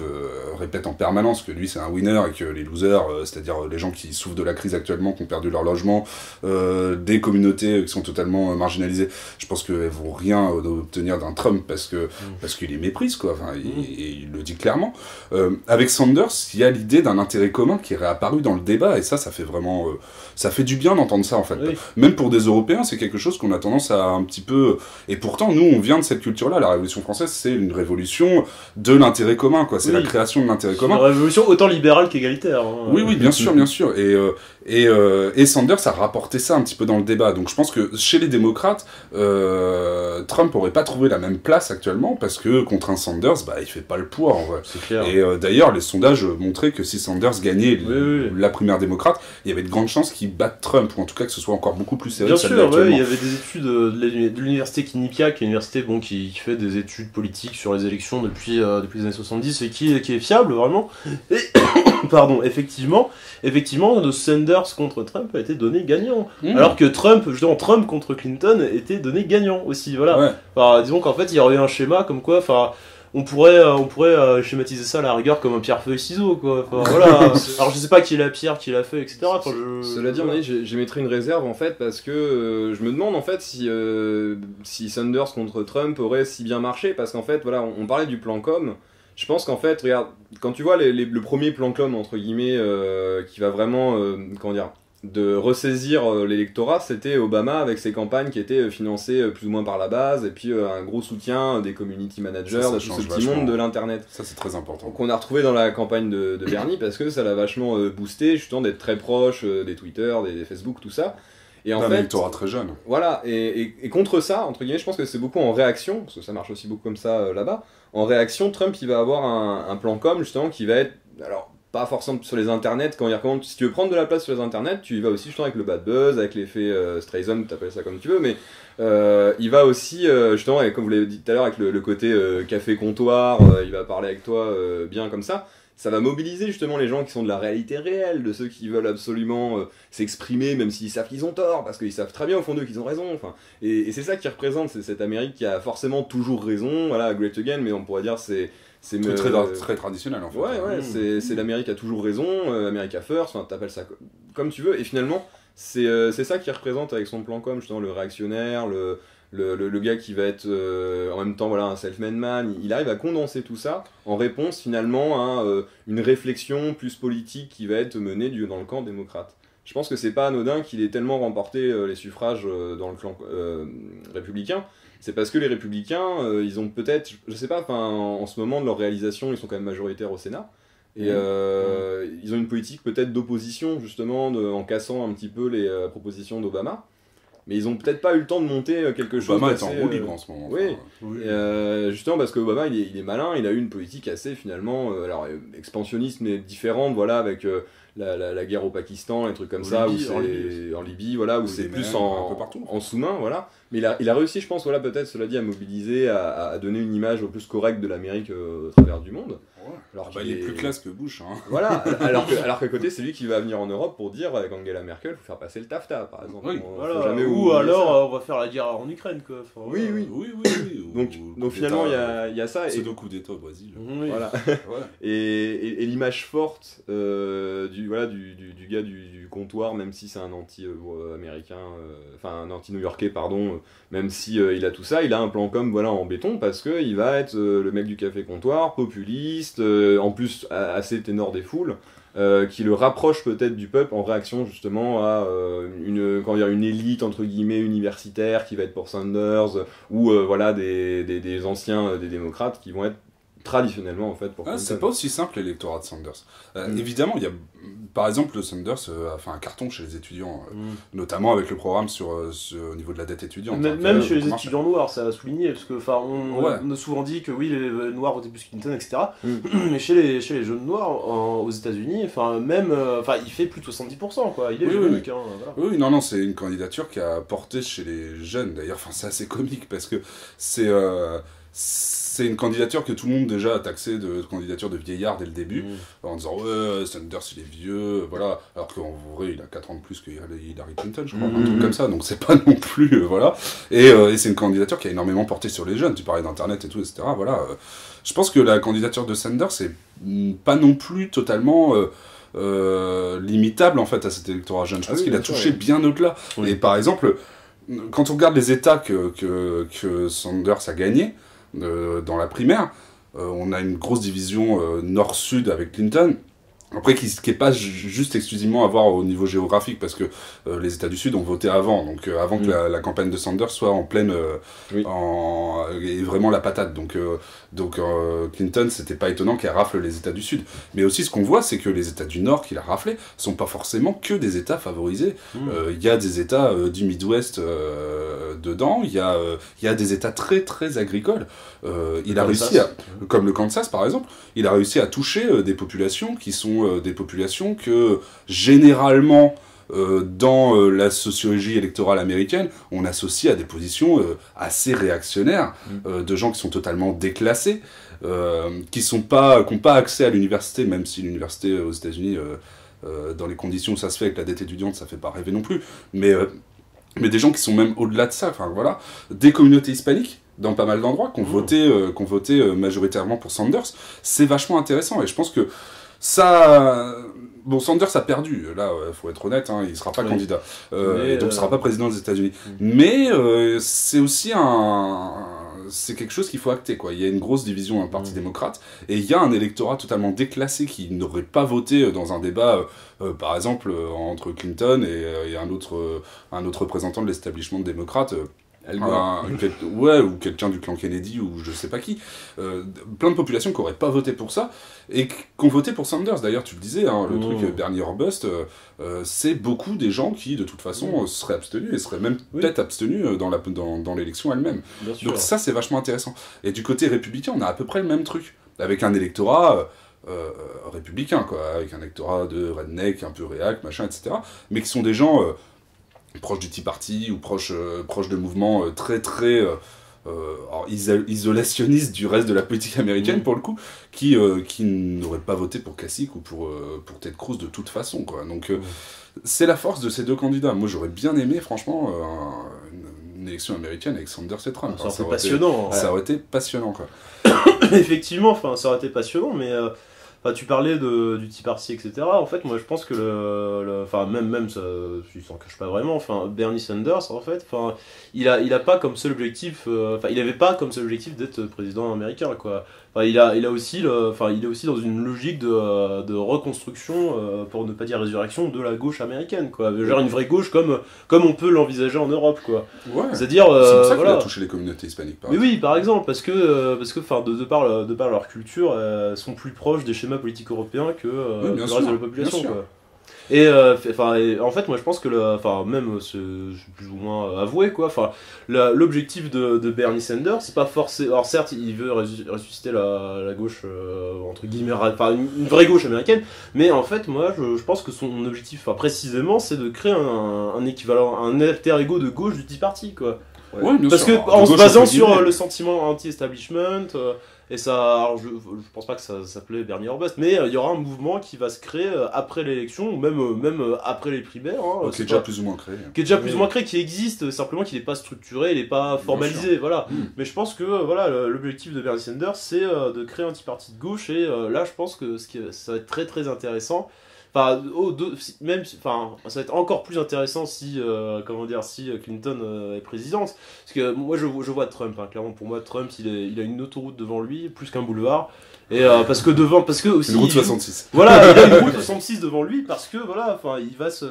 répète en permanence, que lui c'est un winner et que les losers, c'est-à-dire les gens qui souffrent de la crise actuellement, qui ont perdu leur logement, des communautés qui sont totalement marginalisées, je pense qu'elles vont rien obtenir d'un Trump parce qu'il les méprise, quoi. Enfin, il le dit clairement. Avec Sanders, il y a l'idée d'un intérêt commun qui est réapparu dans le débat, et ça fait vraiment... ça fait du bien d'entendre ça, en fait. Oui. Même pour des Européens, c'est quelque chose qu'on a tendance à un petit peu... Et pourtant, nous, on vient de cette culture-là. La Révolution française, c'est une révolution de l'intérêt commun, quoi. C'est la création de l'intérêt commun.
Une révolution autant libérale qu'égalitaire. Hein.
Oui, bien sûr, bien sûr. Et Sanders a rapporté ça un petit peu dans le débat. Donc je pense que chez les démocrates, Trump aurait pas trouvé la même place actuellement, parce que contre un Sanders, bah, il fait pas le poids, en vrai.
C'est clair.
Et d'ailleurs, les sondages montraient que si Sanders gagnait la primaire démocrate, il y avait de grandes chances qu'il batte Trump, ou en tout cas que ce soit encore beaucoup plus serré.
Bien sûr, ouais, il y avait des études de l'université Quinnipiac, qui est une université qui fait des études politiques sur les élections depuis les années 70 et qui est fiable vraiment. Et pardon, effectivement, de Sanders contre Trump a été donné gagnant, alors que Trump contre Clinton était donné gagnant aussi. Voilà.
Ouais.
Enfin, disons qu'en fait, il y aurait eu un schéma comme quoi, enfin. On pourrait schématiser ça à la rigueur comme un pierre-feuille-ciseau, quoi. Enfin, voilà. Alors je sais pas qui est la pierre, qui est la feuille, etc. Enfin,
Cela dit, j'émettrais une réserve en fait, parce que je me demande en fait si Sanders contre Trump aurait si bien marché, parce qu'en fait, voilà, on parlait du plan com. Je pense qu'en fait, regarde, quand tu vois le premier plan com entre guillemets qui va vraiment, comment dire, de ressaisir l'électorat, c'était Obama avec ses campagnes qui étaient financées plus ou moins par la base, et puis un gros soutien des community managers, de tout ce petit monde de l'internet.
Ça, c'est très important.
Qu'on a retrouvé dans la campagne de Bernie, parce que ça l'a vachement boosté, justement, d'être très proche des Twitter, des Facebook, tout ça. Et en fait,
un électorat très jeune.
Voilà, et contre ça, entre guillemets, je pense que c'est beaucoup en réaction, parce que ça marche aussi beaucoup comme ça là-bas. En réaction, Trump, il va avoir un plan com, justement, qui va être, alors, pas forcément sur les internets, quand il recommande, si tu veux prendre de la place sur les internets, tu y vas aussi justement avec le bad buzz, avec l'effet Streisand, t'appelles ça comme tu veux, mais il va aussi, justement, comme vous l'avez dit tout à l'heure, avec le côté café-comptoir, il va parler avec toi bien comme ça. Ça va mobiliser justement les gens qui sont de la réalité réelle, de ceux qui veulent absolument s'exprimer, même s'ils savent qu'ils ont tort, parce qu'ils savent très bien au fond d'eux qu'ils ont raison. Enfin, et c'est ça qui représente, c'est cette Amérique qui a forcément toujours raison, voilà, great again, mais on pourrait dire c'est
très traditionnel en fait.
Ouais, c'est l'Amérique a toujours raison, America First, enfin, t'appelles ça comme tu veux, et finalement, c'est ça qui représente avec son plan com, justement, le réactionnaire, le gars qui va être en même temps voilà, un self-made man, il arrive à condenser tout ça en réponse finalement à une réflexion plus politique qui va être menée dans le camp démocrate. Je pense que c'est pas anodin qu'il ait tellement remporté les suffrages dans le clan républicain. C'est parce que les républicains, ils ont peut-être, je sais pas, en ce moment de leur réalisation, ils sont quand même majoritaires au Sénat. Et ils ont une politique peut-être d'opposition, justement, en cassant un petit peu les propositions d'Obama. Mais ils ont peut-être pas eu le temps de monter quelque chose.
Obama est en roue libre en ce moment.
Oui, justement parce que Obama il est malin, il a eu une politique assez finalement expansionniste mais différente, voilà, avec la guerre au Pakistan, les trucs comme ça, en Libye, voilà, où c'est plus en sous-main, voilà. Mais il a réussi, je pense, voilà, peut-être, cela dit, à mobiliser, à donner une image au plus correcte de l'Amérique au travers du monde.
Ouais. Alors il est plus classe que Bush. Hein.
Voilà, alors qu'à côté, c'est lui qui va venir en Europe pour dire, avec Angela Merkel, il faut faire passer le TAFTA, par exemple.
Oui. Voilà. Ou alors, on va faire la guerre en Ukraine, quoi. Enfin,
oui. Donc finalement, il y a ça.
C'est deux coups d'État au Brésil.
Oui. Voilà. Et l'image forte du gars du comptoir, même si c'est un anti-américain, un anti-new-yorkais, pardon, même si il a tout ça, il a un plan com voilà, en béton, parce qu'il va être le mec du café-comptoir, populiste, en plus assez ténor des foules, qui le rapproche peut-être du peuple en réaction justement à une élite entre guillemets universitaire qui va être pour Sanders, ou voilà, des anciens des démocrates qui vont être traditionnellement en fait pour Clinton.
C'est pas aussi simple l'électorat de Sanders. Évidemment, il y a par exemple Sanders a fait un carton chez les étudiants, notamment avec le programme au niveau de la dette étudiante.
Même chez les étudiants noirs, ça a souligné, parce que on a souvent dit que oui, les noirs votaient plus Clinton, etc. Mais chez les jeunes noirs aux États-Unis, il fait plus de 70%, quoi. Il est jeune. Voilà.
Oui, non, c'est une candidature qui a porté chez les jeunes. D'ailleurs, c'est assez comique parce que c'est une candidature que tout le monde déjà a taxé de candidature de vieillard dès le début, en disant Sanders il est vieux, voilà, alors qu'en vrai il a 4 ans de plus que Hillary Clinton, je crois, un truc comme ça, donc c'est pas non plus, voilà, et c'est une candidature qui a énormément porté sur les jeunes, tu parlais d'internet et tout, etc., voilà, je pense que la candidature de Sanders c'est pas non plus totalement limitable en fait à cet électorat jeune, je pense qu'il a touché bien au-delà, et par exemple, quand on regarde les états que Sanders a gagné, dans la primaire, on a une grosse division nord-sud avec Clinton, Après, qui est pas juste exclusivement à voir au niveau géographique, parce que les États du Sud ont voté avant, donc avant que la campagne de Sanders soit en pleine, et vraiment la patate. Donc Clinton, c'était pas étonnant qu'elle rafle les États du Sud. Mais aussi, ce qu'on voit, c'est que les États du Nord qu'il a raflé sont pas forcément que des États favorisés. Il y a des États du Midwest dedans, il y a des États très très agricoles. Il a réussi comme le Kansas par exemple, il a réussi à toucher des populations qui sont des populations que généralement dans la sociologie électorale américaine on associe à des positions assez réactionnaires, de gens qui sont totalement déclassés, qui n'ont pas accès à l'université, même si l'université aux États-Unis dans les conditions où ça se fait avec la dette étudiante ça fait pas rêver non plus, mais des gens qui sont même au-delà de ça, enfin voilà, des communautés hispaniques dans pas mal d'endroits qui ont voté majoritairement pour Sanders. C'est vachement intéressant et je pense que ça... Bon, Sanders a perdu, là, faut être honnête, hein, il sera pas candidat, et donc il sera pas président des États-Unis. Mais c'est aussi c'est quelque chose qu'il faut acter, quoi. Il y a une grosse division dans le Parti démocrate, et il y a un électorat totalement déclassé qui n'aurait pas voté dans un débat, par exemple, entre Clinton et un autre représentant de l'establishment démocrate, ou quelqu'un du clan Kennedy ou je sais pas qui, plein de populations qui n'auraient pas voté pour ça et qui ont voté pour Sanders. D'ailleurs tu le disais, hein, le truc Bernie or Bust, c'est beaucoup des gens qui de toute façon seraient abstenus et seraient même peut-être abstenus dans l'élection elle-même. Donc ça c'est vachement intéressant. Et du côté républicain on a à peu près le même truc, avec un électorat républicain, quoi, avec un électorat de redneck, un peu réac, machin, etc. Mais qui sont des gens proches du Tea Party ou proches de mouvements très très isolationnistes du reste de la politique américaine pour le coup, qui n'auraient pas voté pour Kasich ou pour Ted Cruz de toute façon, quoi. Donc c'est la force de ces deux candidats. Moi j'aurais bien aimé franchement une élection américaine avec Sanders et Trump.
Ça aurait été passionnant.
Ça aurait été passionnant, quoi.
Effectivement, enfin ça aurait été passionnant, mais tu parlais du Tea Party, etc. En fait, moi, je pense que enfin, même ça, il s'en cache pas vraiment. Enfin, Bernie Sanders, en fait, enfin, il a pas comme seul objectif, enfin, il avait pas comme seul objectif d'être président américain, quoi. Enfin, il est aussi dans une logique de reconstruction, pour ne pas dire résurrection, de la gauche américaine, quoi. Genre une vraie gauche comme on peut l'envisager en Europe, quoi.
Ouais.
C'est-à-dire,
c'est pour ça qu'il
voilà.
a touché les communautés hispaniques, par
Mais
exemple.
oui, par exemple, parce que enfin, de par leur culture, sont plus proches des schémas politiques européens que le reste de la population, quoi. Et en fait, moi je pense que même c'est plus ou moins avoué, quoi. Enfin, l'objectif de Bernie Sanders, c'est pas forcément. Alors certes, il veut ressusciter la gauche entre guillemets, enfin une vraie gauche américaine, mais en fait, moi je pense que son objectif, précisément, c'est de créer un équivalent, un alter ego de gauche du Tea Party, quoi.
Ouais, bien
parce
sûr.
que en se basant sur le sentiment anti-establishment, et ça, alors je pense pas que ça s'appelait Bernie or Bust, mais il y aura un mouvement qui va se créer après l'élection, ou même après les primaires. Hein,
qui est déjà plus ou moins créé.
Qui est déjà plus ou moins créé, qui existe, simplement qu'il n'est pas structuré, il n'est pas formalisé, voilà. Mais je pense que voilà, l'objectif de Bernie Sanders, c'est de créer un petit parti de gauche, et là je pense que ça va être très très intéressant. Enfin, ça va être encore plus intéressant si Clinton est présidente. Parce que moi, je vois Trump, hein, clairement, pour moi, Trump, il a une autoroute devant lui, plus qu'un boulevard. Et parce que aussi.
Une route 66.
Voilà, il a une route 66 devant lui, parce que voilà, il va se.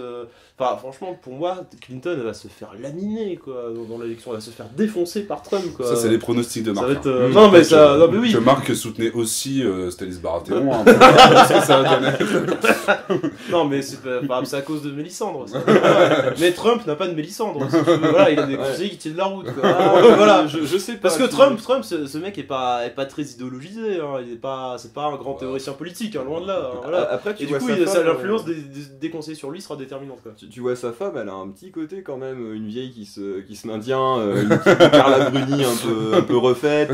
Enfin, franchement, pour moi, Clinton elle va se faire laminer, quoi, dans l'élection, elle va se faire défoncer par Trump, quoi.
Ça, c'est les pronostics de Marc.
Ça va être, non, mais oui.
Que Marc soutenait aussi Stanis Baratheon. Hein, parce que ça va donner.
Non, mais c'est à cause de Mélisandre. Mais Trump n'a pas de Mélisandre. Voilà, il a des conseillers qui tiennent la route, quoi. Voilà, je sais pas. Parce que Trump, ce mec est pas très idéologisé. Hein. C'est pas un grand théoricien politique, hein, loin de là. Hein, voilà. Après, et du coup, l'influence des conseillers sur lui sera déterminante, quoi.
Tu vois sa femme, elle a un petit côté quand même, une vieille qui se maintient, une petite Carla Bruni un peu refaite.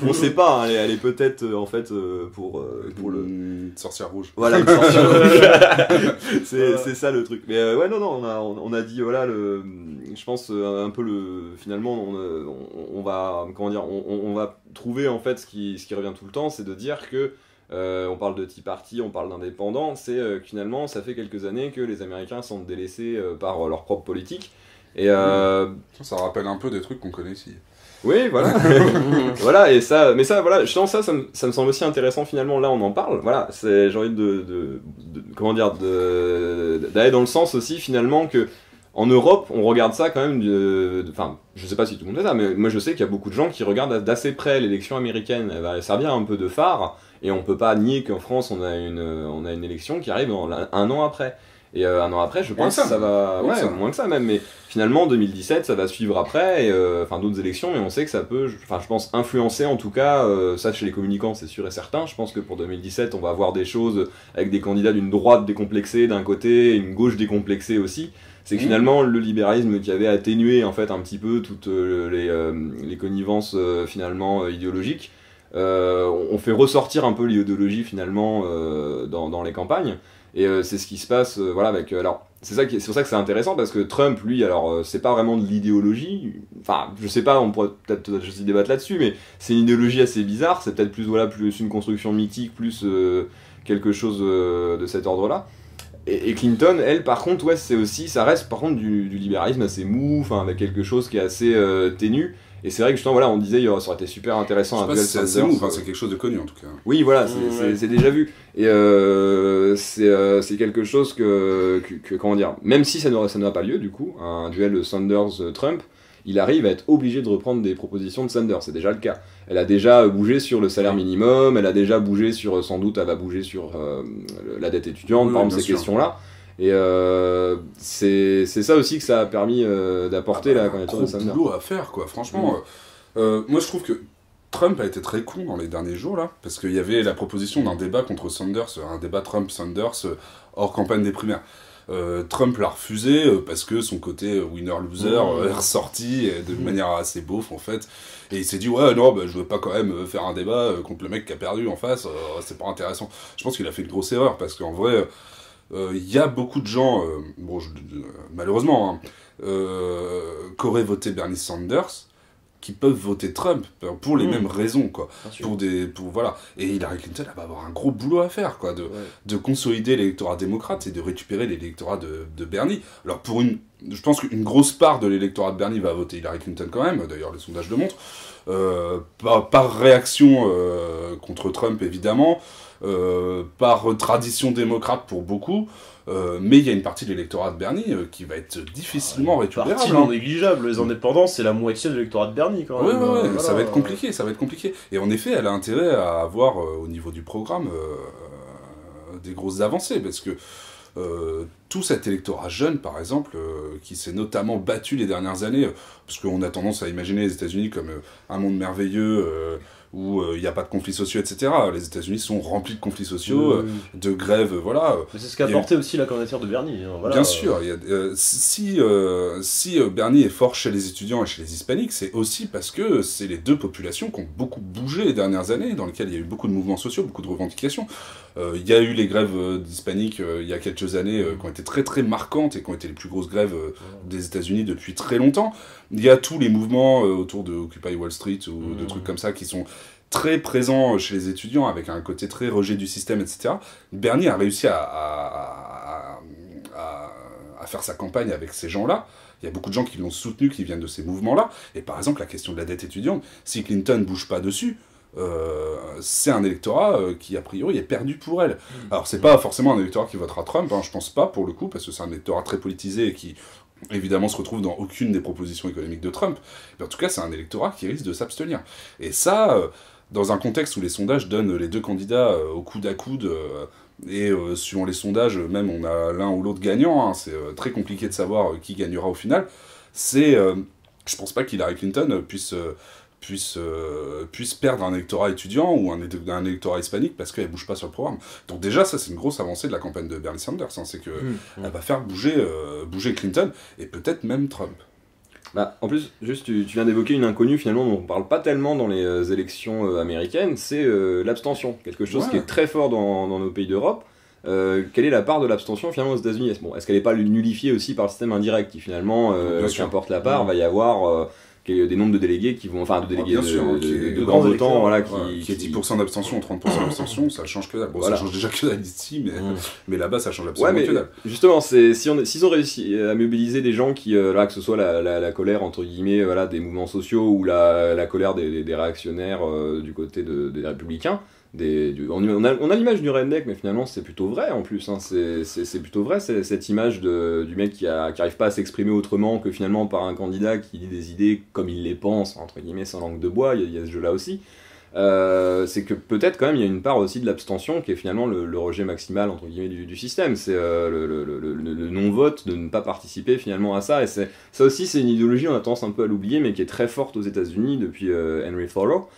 On sait pas, hein, elle est peut-être en fait pour
une sorcière rouge.
Voilà, une sorcière rouge. c'est ça le truc. Mais ouais, non, on a dit voilà je pense un peu finalement on va comment dire, on va trouver en fait ce qui revient tout le temps, c'est de dire que on parle de Tea Party, on parle d'indépendants, c'est que finalement ça fait quelques années que les Américains sont délaissés par leur propre politique. Et
ça rappelle un peu des trucs qu'on connaît ici.
Oui, voilà. Voilà, et ça, mais ça, voilà, justement, ça me semble aussi intéressant finalement. Là, on en parle. Voilà, j'ai envie comment dire, d'aller dans le sens aussi finalement que en Europe, on regarde ça quand même. Enfin, je sais pas si tout le monde fait ça, mais moi je sais qu'il y a beaucoup de gens qui regardent d'assez près l'élection américaine. Elle va servir un peu de phare, et on peut pas nier qu'en France, on a une élection qui arrive un an après. Et un an après, je pense que ça va... Ouais, moins que ça même, mais finalement, 2017, ça va suivre après, enfin d'autres élections, mais on sait que ça peut, enfin je pense, influencer en tout cas, ça chez les communicants, c'est sûr et certain. Je pense que pour 2017, on va avoir des choses avec des candidats d'une droite décomplexée d'un côté, et une gauche décomplexée aussi. C'est que finalement, le libéralisme qui avait atténué en fait un petit peu toutes les connivences finalement idéologiques, on fait ressortir un peu l'idéologie finalement dans les campagnes. Et c'est ce qui se passe, voilà, avec. Alors, c'est pour ça que c'est intéressant parce que Trump, lui, alors, c'est pas vraiment de l'idéologie. Enfin, je sais pas, on pourrait peut-être aussi débattre là-dessus, mais c'est une idéologie assez bizarre. C'est peut-être plus une construction mythique, plus quelque chose de cet ordre-là. Et Clinton, elle, par contre, ouais, ça reste par contre du libéralisme assez mou, enfin, avec quelque chose qui est assez ténu. Et c'est vrai que justement, voilà, on disait, ça aurait été super intéressant.
Je sais pas si c'est assez mou, enfin, c'est quelque chose de connu en tout cas.
Oui, voilà, c'est déjà vu. Et c'est quelque chose que, comment dire, même si ça n'a pas lieu, du coup, un duel Sanders-Trump, il arrive à être obligé de reprendre des propositions de Sanders, c'est déjà le cas. Elle a déjà bougé sur le salaire minimum, elle a déjà bougé sur, sans doute, elle va bouger sur la dette étudiante, par exemple, ces questions-là. Et c'est ça aussi que ça a permis d'apporter la candidature de Sanders.
Boulot à faire, quoi, franchement. Moi, je trouve que Trump a été très con dans les derniers jours, là, parce qu'il y avait la proposition d'un débat contre Sanders, un débat Trump-Sanders hors campagne des primaires. Trump l'a refusé parce que son côté winner-loser est ressorti de manière assez beauf, en fait. Et il s'est dit, ouais, non, bah, je veux pas quand même faire un débat contre le mec qui a perdu en face, c'est pas intéressant. Je pense qu'il a fait une grosse erreur, parce qu'en vrai... y a beaucoup de gens, malheureusement, qui auraient voté Bernie Sanders, qui peuvent voter Trump pour les mêmes raisons, quoi. Voilà. Et Hillary Clinton elle va avoir un gros boulot à faire, quoi, de consolider l'électorat démocrate et de récupérer l'électorat de Bernie. Alors je pense qu'une grosse part de l'électorat de Bernie va voter Hillary Clinton quand même. D'ailleurs, les sondages le montrent. Par réaction contre Trump, évidemment. Par tradition démocrate pour beaucoup, mais il y a une partie de l'électorat de Bernie qui va être difficilement récupérable.
Partie non négligeable, les indépendants, c'est la moitié de l'électorat de Bernie quand même.
Ouais, voilà, ça va être compliqué. Et en effet, elle a intérêt à avoir au niveau du programme des grosses avancées, parce que tout cet électorat jeune, par exemple, qui s'est notamment battu les dernières années, parce qu'on a tendance à imaginer les États-Unis comme un monde merveilleux, où il n'y a pas de conflits sociaux, etc. Les États-Unis sont remplis de conflits sociaux, de grèves, voilà.
Mais c'est ce qu'a apporté aussi la candidature de Bernie. Hein, voilà.
Bien sûr, si Bernie est fort chez les étudiants et chez les hispaniques, c'est aussi parce que c'est les deux populations qui ont beaucoup bougé les dernières années, dans lesquelles il y a eu beaucoup de mouvements sociaux, beaucoup de revendications. Il y a eu les grèves d'hispaniques il y a quelques années qui ont été très très marquantes et qui ont été les plus grosses grèves des États-Unis depuis très longtemps. Il y a tous les mouvements autour de Occupy Wall Street ou de trucs comme ça qui sont très présents chez les étudiants avec un côté très rejet du système, etc. Bernie a réussi à faire sa campagne avec ces gens-là. Il y a beaucoup de gens qui l'ont soutenu, qui viennent de ces mouvements-là. Et par exemple, la question de la dette étudiante, si Clinton ne bouge pas dessus, c'est un électorat qui, a priori, est perdu pour elle. Alors, c'est pas forcément un électorat qui votera Trump, hein, je pense pas, pour le coup, parce que c'est un électorat très politisé et qui, évidemment, se retrouve dans aucune des propositions économiques de Trump. Mais en tout cas, c'est un électorat qui risque de s'abstenir. Et ça, dans un contexte où les sondages donnent les deux candidats au coude à coude, et suivant les sondages, même on a l'un ou l'autre gagnant, hein, c'est très compliqué de savoir qui gagnera au final, je pense pas qu'Hillary Clinton puisse perdre un électorat étudiant ou un électorat hispanique parce qu'elle bouge pas sur le programme. Donc déjà, ça c'est une grosse avancée de la campagne de Bernie Sanders, hein, c'est qu'elle va faire bouger Clinton et peut-être même Trump.
Bah, en plus, juste tu viens d'évoquer une inconnue finalement dont on parle pas tellement dans les élections américaines, c'est l'abstention, quelque chose qui est très fort dans nos pays d'Europe. Quelle est la part de l'abstention finalement aux États-Unis? Est-ce qu'elle n'est pas nullifiée aussi par le système indirect qui finalement, qu'importe la part, va y avoir des nombres de délégués qui vont, enfin de délégués
bien sûr,
de grands votants, voilà,
qui est 10% d'abstention ou 30% d'abstention, ça change que dalle. Bon,
voilà.
ça change déjà que dalle ici, mais là-bas ça change absolument que dalle.
Justement, s'ils ont réussi à mobiliser des gens qui, là, que ce soit la colère entre guillemets, voilà, des mouvements sociaux ou la colère des réactionnaires du côté des républicains. On a l'image du redneck, mais finalement c'est plutôt vrai en plus, hein. C'est plutôt vrai, cette image du mec qui arrive pas à s'exprimer autrement que finalement par un candidat qui dit des idées comme il les pense, entre guillemets, sans langue de bois. Il y a ce jeu là aussi. C'est que peut-être quand même il y a une part aussi de l'abstention qui est finalement le rejet maximal entre guillemets du système, c'est le non-vote, de ne pas participer finalement à ça, et ça aussi c'est une idéologie, on a tendance un peu à l'oublier, mais qui est très forte aux États-Unis depuis Henry Thoreau,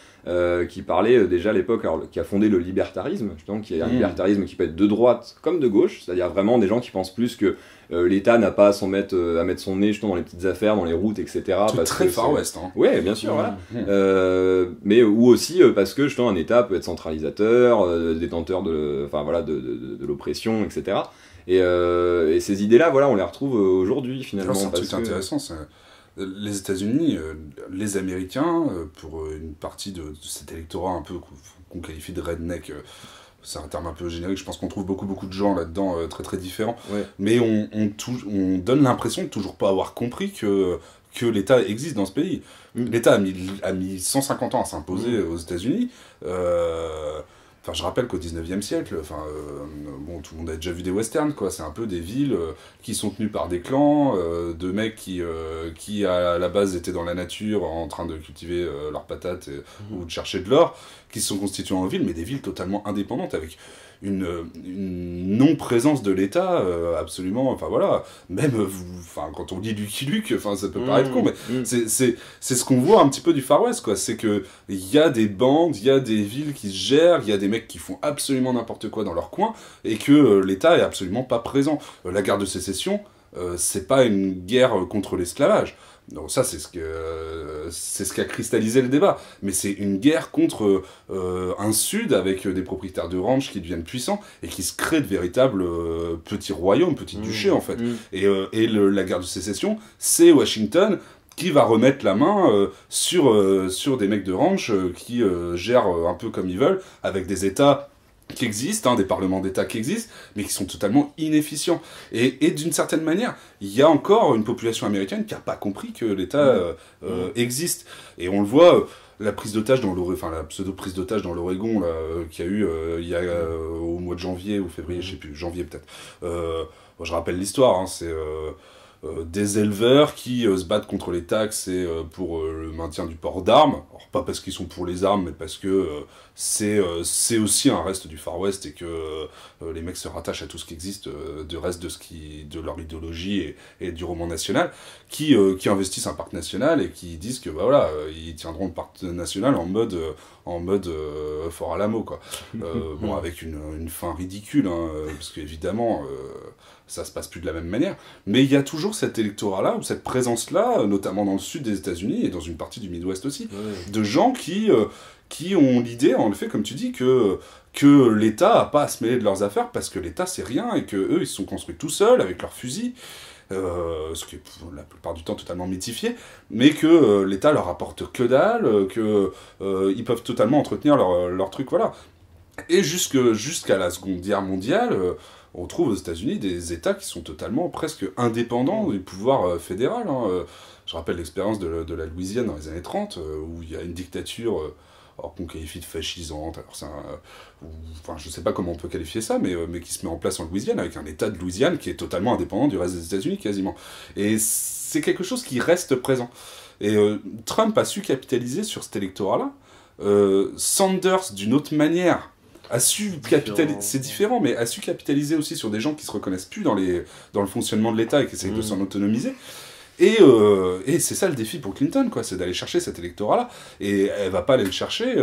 qui parlait déjà à l'époque, qui a fondé le libertarisme, justement, qui est un libertarisme qui peut être de droite comme de gauche, c'est-à-dire vraiment des gens qui pensent plus que l'État n'a pas à mettre son nez justement dans les petites affaires, dans les routes, etc.
C'est très Far West, hein.
Ouais, bien sûr, voilà. Mais ou aussi parce que justement un État peut être centralisateur, détenteur de l'oppression, etc. Et ces idées-là, voilà, on les retrouve aujourd'hui finalement.
C'est un truc intéressant, les États-Unis, les Américains, pour une partie de cet électorat un peu qu'on qualifie de redneck, c'est un terme un peu générique, je pense qu'on trouve beaucoup de gens là-dedans très très différents,
ouais.
Mais on donne l'impression de toujours pas avoir compris que l'État existe dans ce pays. L'État a mis 150 ans à s'imposer aux États-Unis. Enfin, je rappelle qu'au 19e siècle, tout le monde a déjà vu des westerns, quoi. C'est un peu des villes qui sont tenues par des clans, de mecs qui à la base étaient dans la nature en train de cultiver leurs patates ou de chercher de l'or, qui se sont constituées en villes, mais des villes totalement indépendantes avec une non-présence de l'État absolument, enfin voilà, même quand on dit Lucky Luke, ça peut paraître con, mais c'est ce qu'on voit un petit peu du Far West, quoi. C'est que il y a des bandes, il y a des villes qui se gèrent, il y a des mecs qui font absolument n'importe quoi dans leur coin, et que l'État est absolument pas présent. La guerre de sécession, c'est pas une guerre contre l'esclavage. Donc ça, c'est ce qui a cristallisé le débat. Mais c'est une guerre contre un Sud avec des propriétaires de ranch qui deviennent puissants et qui se créent de véritables petits royaumes, petits duchés, en fait. Et la guerre de sécession, c'est Washington qui va remettre la main sur des mecs de ranch qui gèrent un peu comme ils veulent, avec des États qui existent, des parlements d'État qui existent, mais qui sont totalement inefficients. Et d'une certaine manière, il y a encore une population américaine qui n'a pas compris que l'État existe. Et on le voit, la prise d'otage dans la pseudo-prise d'otage dans l'Oregon, qu'il y a eu il y a au mois de janvier ou février, je sais plus, janvier peut-être. Je rappelle l'histoire, c'est des éleveurs qui se battent contre les taxes et pour le maintien du port d'armes. Alors, pas parce qu'ils sont pour les armes, mais parce que c'est aussi un reste du Far West et que les mecs se rattachent à tout ce qui existe de reste de leur idéologie et du roman national, qui investissent un parc national et qui disent que ils tiendront le parc national en mode Fort Alamo, quoi. Avec une fin ridicule, parce qu'évidemment ça se passe plus de la même manière, mais il y a toujours cet électorat-là, ou cette présence-là, notamment dans le sud des États-Unis et dans une partie du Midwest aussi, de gens qui ont l'idée, en effet, comme tu dis, que l'État a pas à se mêler de leurs affaires parce que l'État c'est rien et que eux ils se sont construits tout seuls avec leurs fusils, ce qui est la plupart du temps totalement mythifié, mais que l'État leur apporte que dalle, que ils peuvent totalement entretenir leur truc, voilà. Et jusqu'à la Seconde Guerre mondiale, on trouve aux États-Unis des États qui sont totalement presque indépendants du pouvoir fédéral. Je rappelle l'expérience de la Louisiane dans les années 30, où il y a une dictature qu'on qualifie de fascisante. Alors je sais pas comment on peut qualifier ça, mais qui se met en place en Louisiane, avec un État de Louisiane qui est totalement indépendant du reste des États-Unis, quasiment. Et c'est quelque chose qui reste présent. Et Trump a su capitaliser sur cet électorat-là. Sanders, d'une autre manière, a su capitaliser, c'est différent, mais a su capitaliser aussi sur des gens qui se reconnaissent plus dans le fonctionnement de l'État et qui essayent de s'en autonomiser. Et c'est ça le défi pour Clinton, quoi, c'est d'aller chercher cet électorat-là. Et elle va pas aller le chercher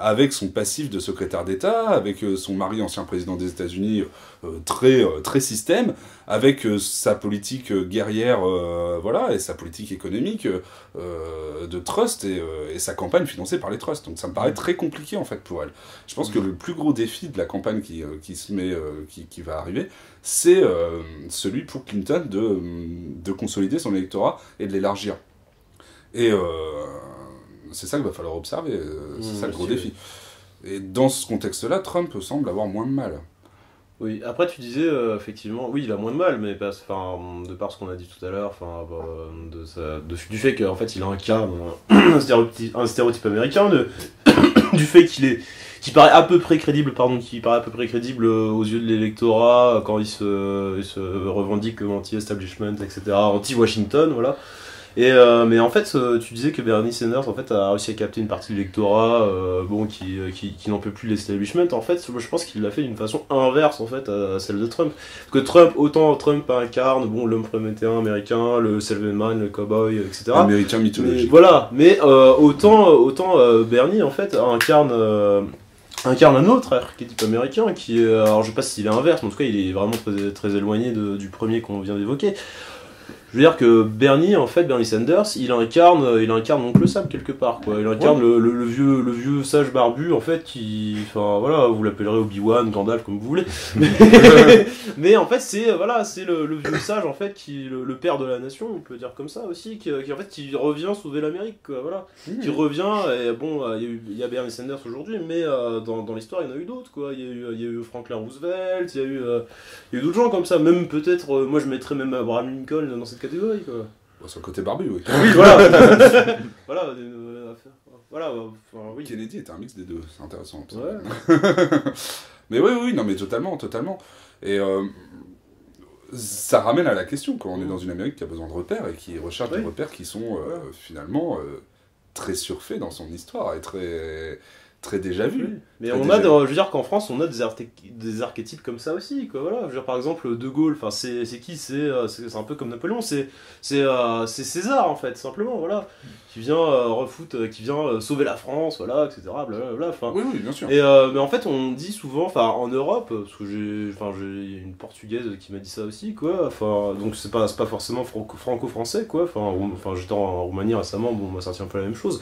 avec son passif de secrétaire d'État, avec son mari, ancien président des États-Unis, très système, avec sa politique guerrière, et sa politique économique de trust et sa campagne financée par les trusts. Donc ça me paraît très compliqué en fait pour elle. Je pense que le plus gros défi de la campagne qui va arriver, c'est celui pour Clinton de consolider son électorat et de l'élargir. Et c'est ça qu'il va falloir observer, c'est ça le gros défi. Et dans ce contexte-là, Trump semble avoir moins de mal.
Oui, après tu disais effectivement, oui, il a moins de mal, mais de par ce qu'on a dit tout à l'heure, du fait qu'en fait il incarne un stéréotype américain, du fait qu'il paraît à peu près crédible, aux yeux de l'électorat quand il se revendique comme anti-establishment, etc., anti-Washington, voilà. Mais en fait, tu disais que Bernie Sanders en fait a réussi à capter une partie de l'électorat, qui n'en peut plus de l'establishment. En fait, je pense qu'il l'a fait d'une façon inverse en fait à celle de Trump. Parce que Trump incarne l'homme prométhéen américain, le self-made man, le cowboy, etc.
Américain mythologique.
Mais, voilà. Mais autant Bernie en fait incarne un autre archétype américain qui est, alors je sais pas s'il est inverse, mais en tout cas il est vraiment très, très éloigné du premier qu'on vient d'évoquer. Je veux dire que Bernie Sanders, il incarne Oncle Sam quelque part, quoi. Il incarne le vieux sage barbu, en fait, enfin voilà, vous l'appellerez Obi-Wan, Gandalf, comme vous voulez. Mais en fait, c'est le vieux sage, en fait, le père de la nation, on peut dire comme ça aussi, qui revient sauver l'Amérique, quoi, voilà. Qui revient, et bon, il y a Bernie Sanders aujourd'hui, mais dans l'histoire, il y en a eu d'autres, quoi. Il y a eu Franklin Roosevelt, il y a eu d'autres gens comme ça, même peut-être, moi je mettrais même Abraham Lincoln dans cette catégorie, quoi.
Bon, sur le côté barbu, oui.
Oui, voilà. Oui.
Kennedy était un mix des deux, c'est intéressant.
Ouais.
Mais oui, non, mais totalement. Et ça ramène à la question, quand on est dans une Amérique qui a besoin de repères et qui recherche des repères qui sont finalement très surfaits dans son histoire et très déjà vus.
Oui. Mais je veux dire qu'en France, on a des archétypes comme ça aussi, quoi, voilà. Je veux dire, par exemple, De Gaulle, enfin, c'est qui? C'est un peu comme Napoléon, c'est César, en fait, simplement, voilà. Qui vient qui vient sauver la France, voilà, etc., blablabla, enfin.
Oui, bien sûr.
Mais en fait, on dit souvent, enfin, en Europe, parce que j'ai une Portugaise qui m'a dit ça aussi, quoi, enfin, donc c'est pas forcément franco-français, quoi, enfin, j'étais en Roumanie récemment, bon, on m'a sorti un peu la même chose.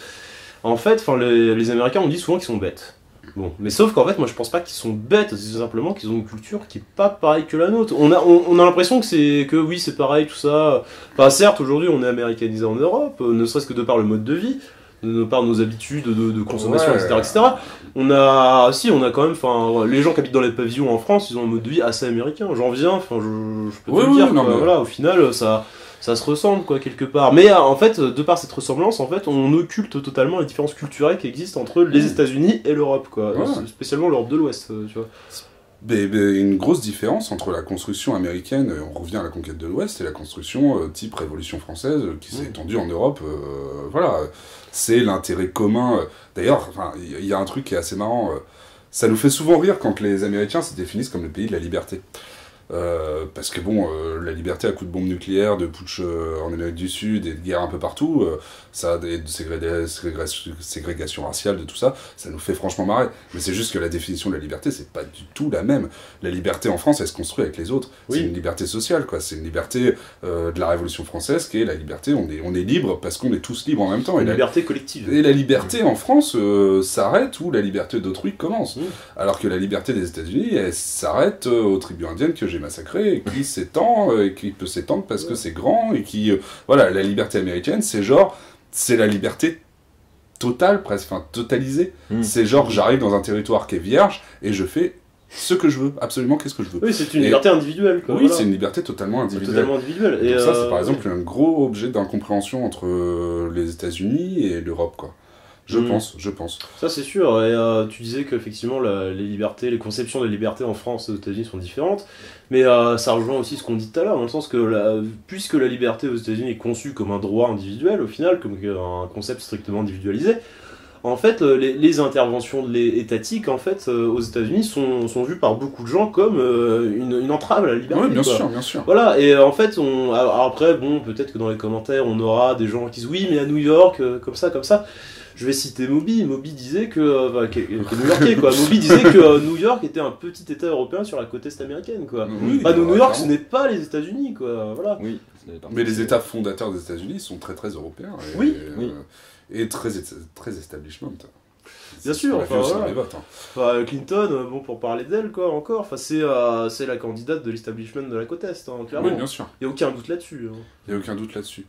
En fait, les Américains, on dit souvent qu'ils sont bêtes. Bon, mais sauf qu'en fait, moi je pense pas qu'ils sont bêtes, c'est simplement qu'ils ont une culture qui est pas pareille que la nôtre. On a l'impression que oui, c'est pareil, tout ça. Enfin, certes, aujourd'hui on est américanisé en Europe, ne serait-ce que de par le mode de vie, de par nos habitudes de consommation, etc. On a quand même, enfin, les gens qui habitent dans les pavillons en France, ils ont un mode de vie assez américain. J'en viens, enfin, je peux te le dire, quoi, voilà, au final, ça se ressemble, quoi, quelque part. Mais en fait, de par cette ressemblance, en fait, on occulte totalement les différences culturelles qui existent entre les États-Unis et l'Europe, quoi. Spécialement l'Europe de l'Ouest, tu vois.
Une grosse différence entre la construction américaine, on revient à la conquête de l'Ouest, et la construction type Révolution française qui s'est étendue en Europe. Voilà, c'est l'intérêt commun. D'ailleurs, il y a un truc qui est assez marrant. Ça nous fait souvent rire quand les Américains se définissent comme le pays de la liberté. Parce que bon, la liberté à coup de bombes nucléaires, de putsch en Amérique du Sud et de guerre un peu partout, ça, de ségrégation raciale, de tout ça, ça nous fait franchement marrer. Mais c'est juste que la définition de la liberté, c'est pas du tout la même. La liberté en France, elle se construit avec les autres. Oui. C'est une liberté sociale, quoi. C'est une liberté de la Révolution française qui est la liberté, on est libre parce qu'on est tous libres en même temps.
Une liberté collective.
Et la liberté en France s'arrête où la liberté d'autrui commence. Alors que la liberté des États-Unis, elle s'arrête aux tribus indiennes que j'ai massacré et qui s'étend et qui peut s'étendre parce que c'est grand et qui voilà, la liberté américaine c'est la liberté totale, presque, enfin totalisée. C'est genre j'arrive dans un territoire qui est vierge et je fais ce que je veux, absolument qu'est-ce que je veux.
Oui, c'est une liberté individuelle, quoi.
Oui, voilà. C'est une liberté totalement individuelle.
Et
ça, c'est par exemple un gros objet d'incompréhension entre les États-Unis et l'Europe, quoi. Je pense.
Ça, c'est sûr. Et tu disais qu'effectivement, les conceptions de la liberté en France et aux États-Unis sont différentes. Mais ça rejoint aussi ce qu'on dit tout à l'heure, dans le sens que puisque la liberté aux États-Unis est conçue comme un droit individuel, au final, comme un concept strictement individualisé, en fait, les interventions étatiques, en fait, aux États-Unis sont vues par beaucoup de gens comme une entrave à la liberté.
Oui, bien sûr.
Voilà, et en fait, alors après, bon, peut-être que dans les commentaires, on aura des gens qui disent oui, mais à New York, comme ça. Je vais citer Moby. Moby disait que, qui est new-yorkais, quoi. Moby disait que New York était un petit État européen sur la côte est américaine, quoi.
Oui,
New York, ce n'est pas les États-Unis, quoi. Voilà.
Oui.
Mais les États fondateurs des États-Unis sont très très européens. Et très establishment.
Bien sûr,
les votes, hein.
Clinton, bon, pour parler d'elle, quoi, encore, c'est la candidate de l'establishment de la côte Est, hein, clairement.
Oui, bien sûr.
Il n'y a aucun doute là-dessus. Hein.
Il n'y a aucun doute là-dessus.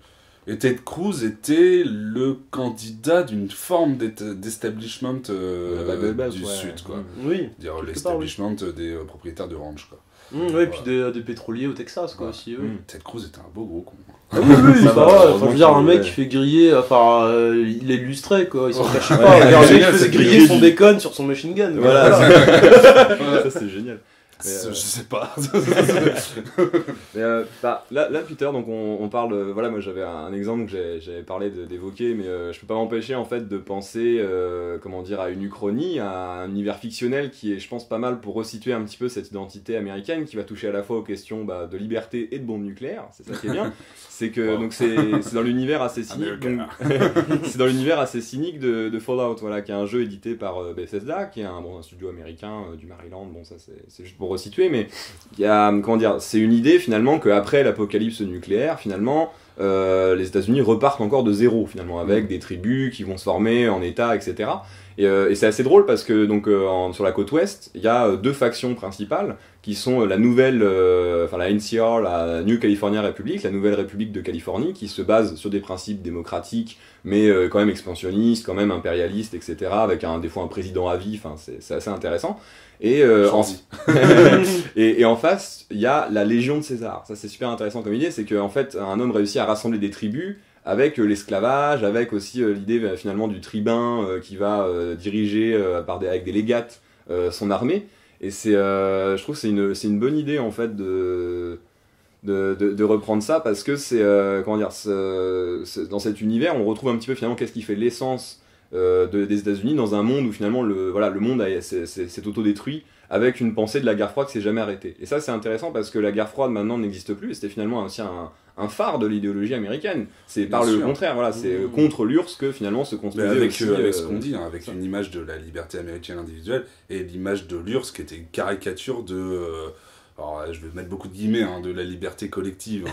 Et Ted Cruz était le candidat d'une forme d'establishment du Sud, quoi.
Oui.
Dire l'establishment des propriétaires de ranch, quoi.
Oui, et puis des pétroliers au Texas, quoi, aussi. Oui.
Ted Cruz était un beau gros con.
Ah oui, ça va. Enfin, je veux dire, un mec qui fait griller, enfin, il est illustré, quoi. Il s'en cache pas. Regarde, le mec faisait griller son bacon sur son machine gun.
Voilà. Ça, c'est génial.
Je sais pas.
Mais là, Peter, donc on parle. Voilà, moi j'avais un exemple que j'avais parlé d'évoquer, mais je peux pas m'empêcher en fait de penser, comment dire, à une uchronie, à un univers fictionnel qui est, je pense, pas mal pour resituer un petit peu cette identité américaine qui va toucher à la fois aux questions de liberté et de bombes nucléaires. C'est ça qui est bien. C'est que donc c'est dans l'univers assez cynique. C'est dans l'univers assez cynique de Fallout, voilà, qui est un jeu édité par Bethesda, qui est un studio américain du Maryland. Bon, ça c'est juste pour resituer, mais il y a, comment dire, c'est une idée finalement qu'après l'apocalypse nucléaire, finalement, les États-Unis repartent encore de zéro, finalement, avec des tribus qui vont se former en État, etc. Et c'est assez drôle parce que donc sur la côte ouest, il y a deux factions principales qui sont la nouvelle, enfin la NCR, la New California Republic, la nouvelle République de Californie, qui se base sur des principes démocratiques, mais quand même expansionnistes, quand même impérialistes, etc. Avec des fois un président à vie, enfin c'est assez intéressant. Et en face, il y a la Légion de César. Ça c'est super intéressant comme idée, c'est qu'en fait un homme réussit à rassembler des tribus avec l'esclavage, avec aussi l'idée finalement du tribun qui va diriger avec des légates son armée. Et je trouve que c'est une bonne idée en fait de reprendre ça, parce que c'est comment dire, dans cet univers on retrouve un petit peu finalement qu'est-ce qui fait l'essence des États-Unis dans un monde où finalement le monde s'est autodétruit avec une pensée de la guerre froide qui s'est jamais arrêtée. Et ça c'est intéressant parce que la guerre froide maintenant n'existe plus, et c'était finalement aussi un phare de l'idéologie américaine. C'est par le contraire, voilà, c'est contre l'URSS que finalement se construisait
avec
aussi,
ce qu'on dit, avec une image de la liberté américaine individuelle et l'image de l'URSS qui était une caricature de... alors je vais mettre beaucoup de guillemets, de la liberté collective,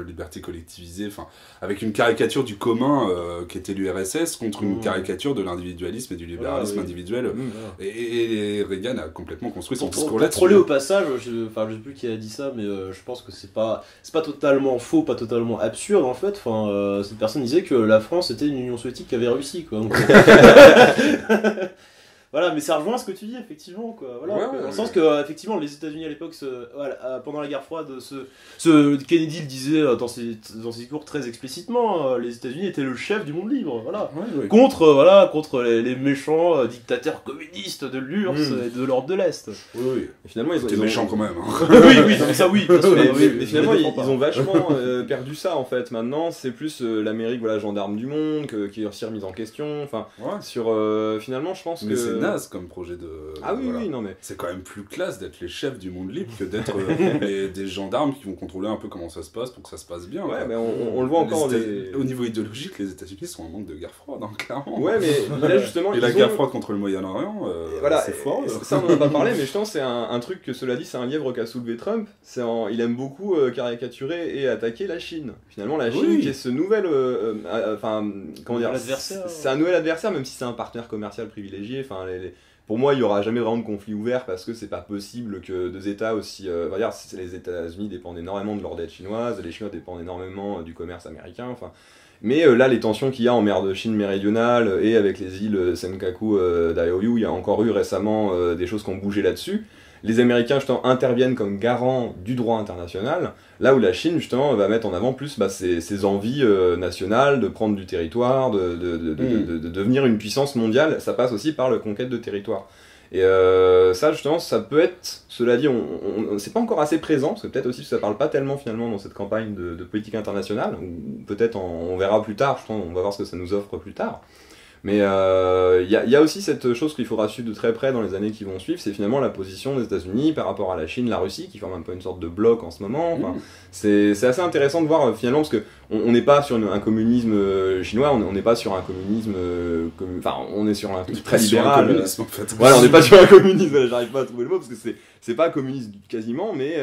liberté collectivisée, enfin, avec une caricature du commun qui était l'URSS contre une caricature de l'individualisme et du libéralisme individuel. Et Reagan a complètement construit son discours là-dessus.
Pour troller au passage, je sais plus qui a dit ça, mais je pense que c'est pas totalement faux, pas totalement absurde en fait. Enfin, cette personne disait que la France était une Union soviétique qui avait réussi, quoi. Donc... Voilà, mais ça rejoint ce que tu dis, effectivement, quoi. Voilà, dans le sens que, effectivement, les États-Unis à l'époque, pendant la guerre froide, Kennedy le disait dans ses discours très explicitement, les États-Unis étaient le chef du monde libre, voilà. Contre les méchants dictateurs communistes de l'URSS et de l'Europe de l'Est.
Oui.
Et finalement,
ils ont méchants quand même.
Oui, ça oui.
Mais finalement, ils ont vachement perdu ça, en fait. Maintenant, c'est plus l'Amérique, voilà, gendarme du monde, qui est aussi remise en question. Enfin, finalement, je pense que...
c'est naze comme projet de...
Ah oui, oui, non mais...
C'est quand même plus classe d'être les chefs du monde libre que d'être des gendarmes qui vont contrôler un peu comment ça se passe pour que ça se passe bien.
Ouais, mais on le voit encore...
Au niveau idéologique, les États-Unis sont en manque de guerre froide, clairement.
Ouais, mais là justement...
Et la guerre froide contre le Moyen-Orient, c'est fort.
Ça, on en a pas parlé, mais je pense que c'est un truc que, cela dit, c'est un lièvre qu'a soulevé Trump. Il aime beaucoup caricaturer et attaquer la Chine. Finalement, la Chine qui est ce nouvel... comment dire, c'est un nouvel adversaire, même si c'est un partenaire commercial privilégié. Enfin, pour moi, il n'y aura jamais vraiment de conflit ouvert parce que c'est pas possible que deux États aussi... les États-Unis dépendent énormément de leur dette chinoise, les Chinois dépendent énormément du commerce américain, enfin... Mais là, les tensions qu'il y a en mer de Chine méridionale et avec les îles Senkaku d'Aoyu, il y a encore eu récemment des choses qui ont bougé là-dessus. Les Américains, justement, interviennent comme garants du droit international, là où la Chine, justement, va mettre en avant plus ses envies nationales, de prendre du territoire, de devenir une puissance mondiale. Ça passe aussi par la conquête de territoire. Et ça, justement, ça peut être, cela dit, c'est pas encore assez présent, parce que peut-être aussi que ça parle pas tellement, finalement, dans cette campagne de politique internationale, ou peut-être on verra plus tard, je pense, on va voir ce que ça nous offre plus tard. Mais il y a aussi cette chose qu'il faudra suivre de très près dans les années qui vont suivre, c'est finalement la position des États-Unis par rapport à la Chine, la Russie, qui forment un peu une sorte de bloc en ce moment. Enfin, c'est assez intéressant de voir finalement, parce qu'on n'est pas sur un communisme chinois, on n'est pas sur un communisme... on est sur un truc très libéral.
En fait.
Voilà, on n'est pas sur un communisme, j'arrive pas à trouver le mot, parce que c'est pas communisme quasiment, mais...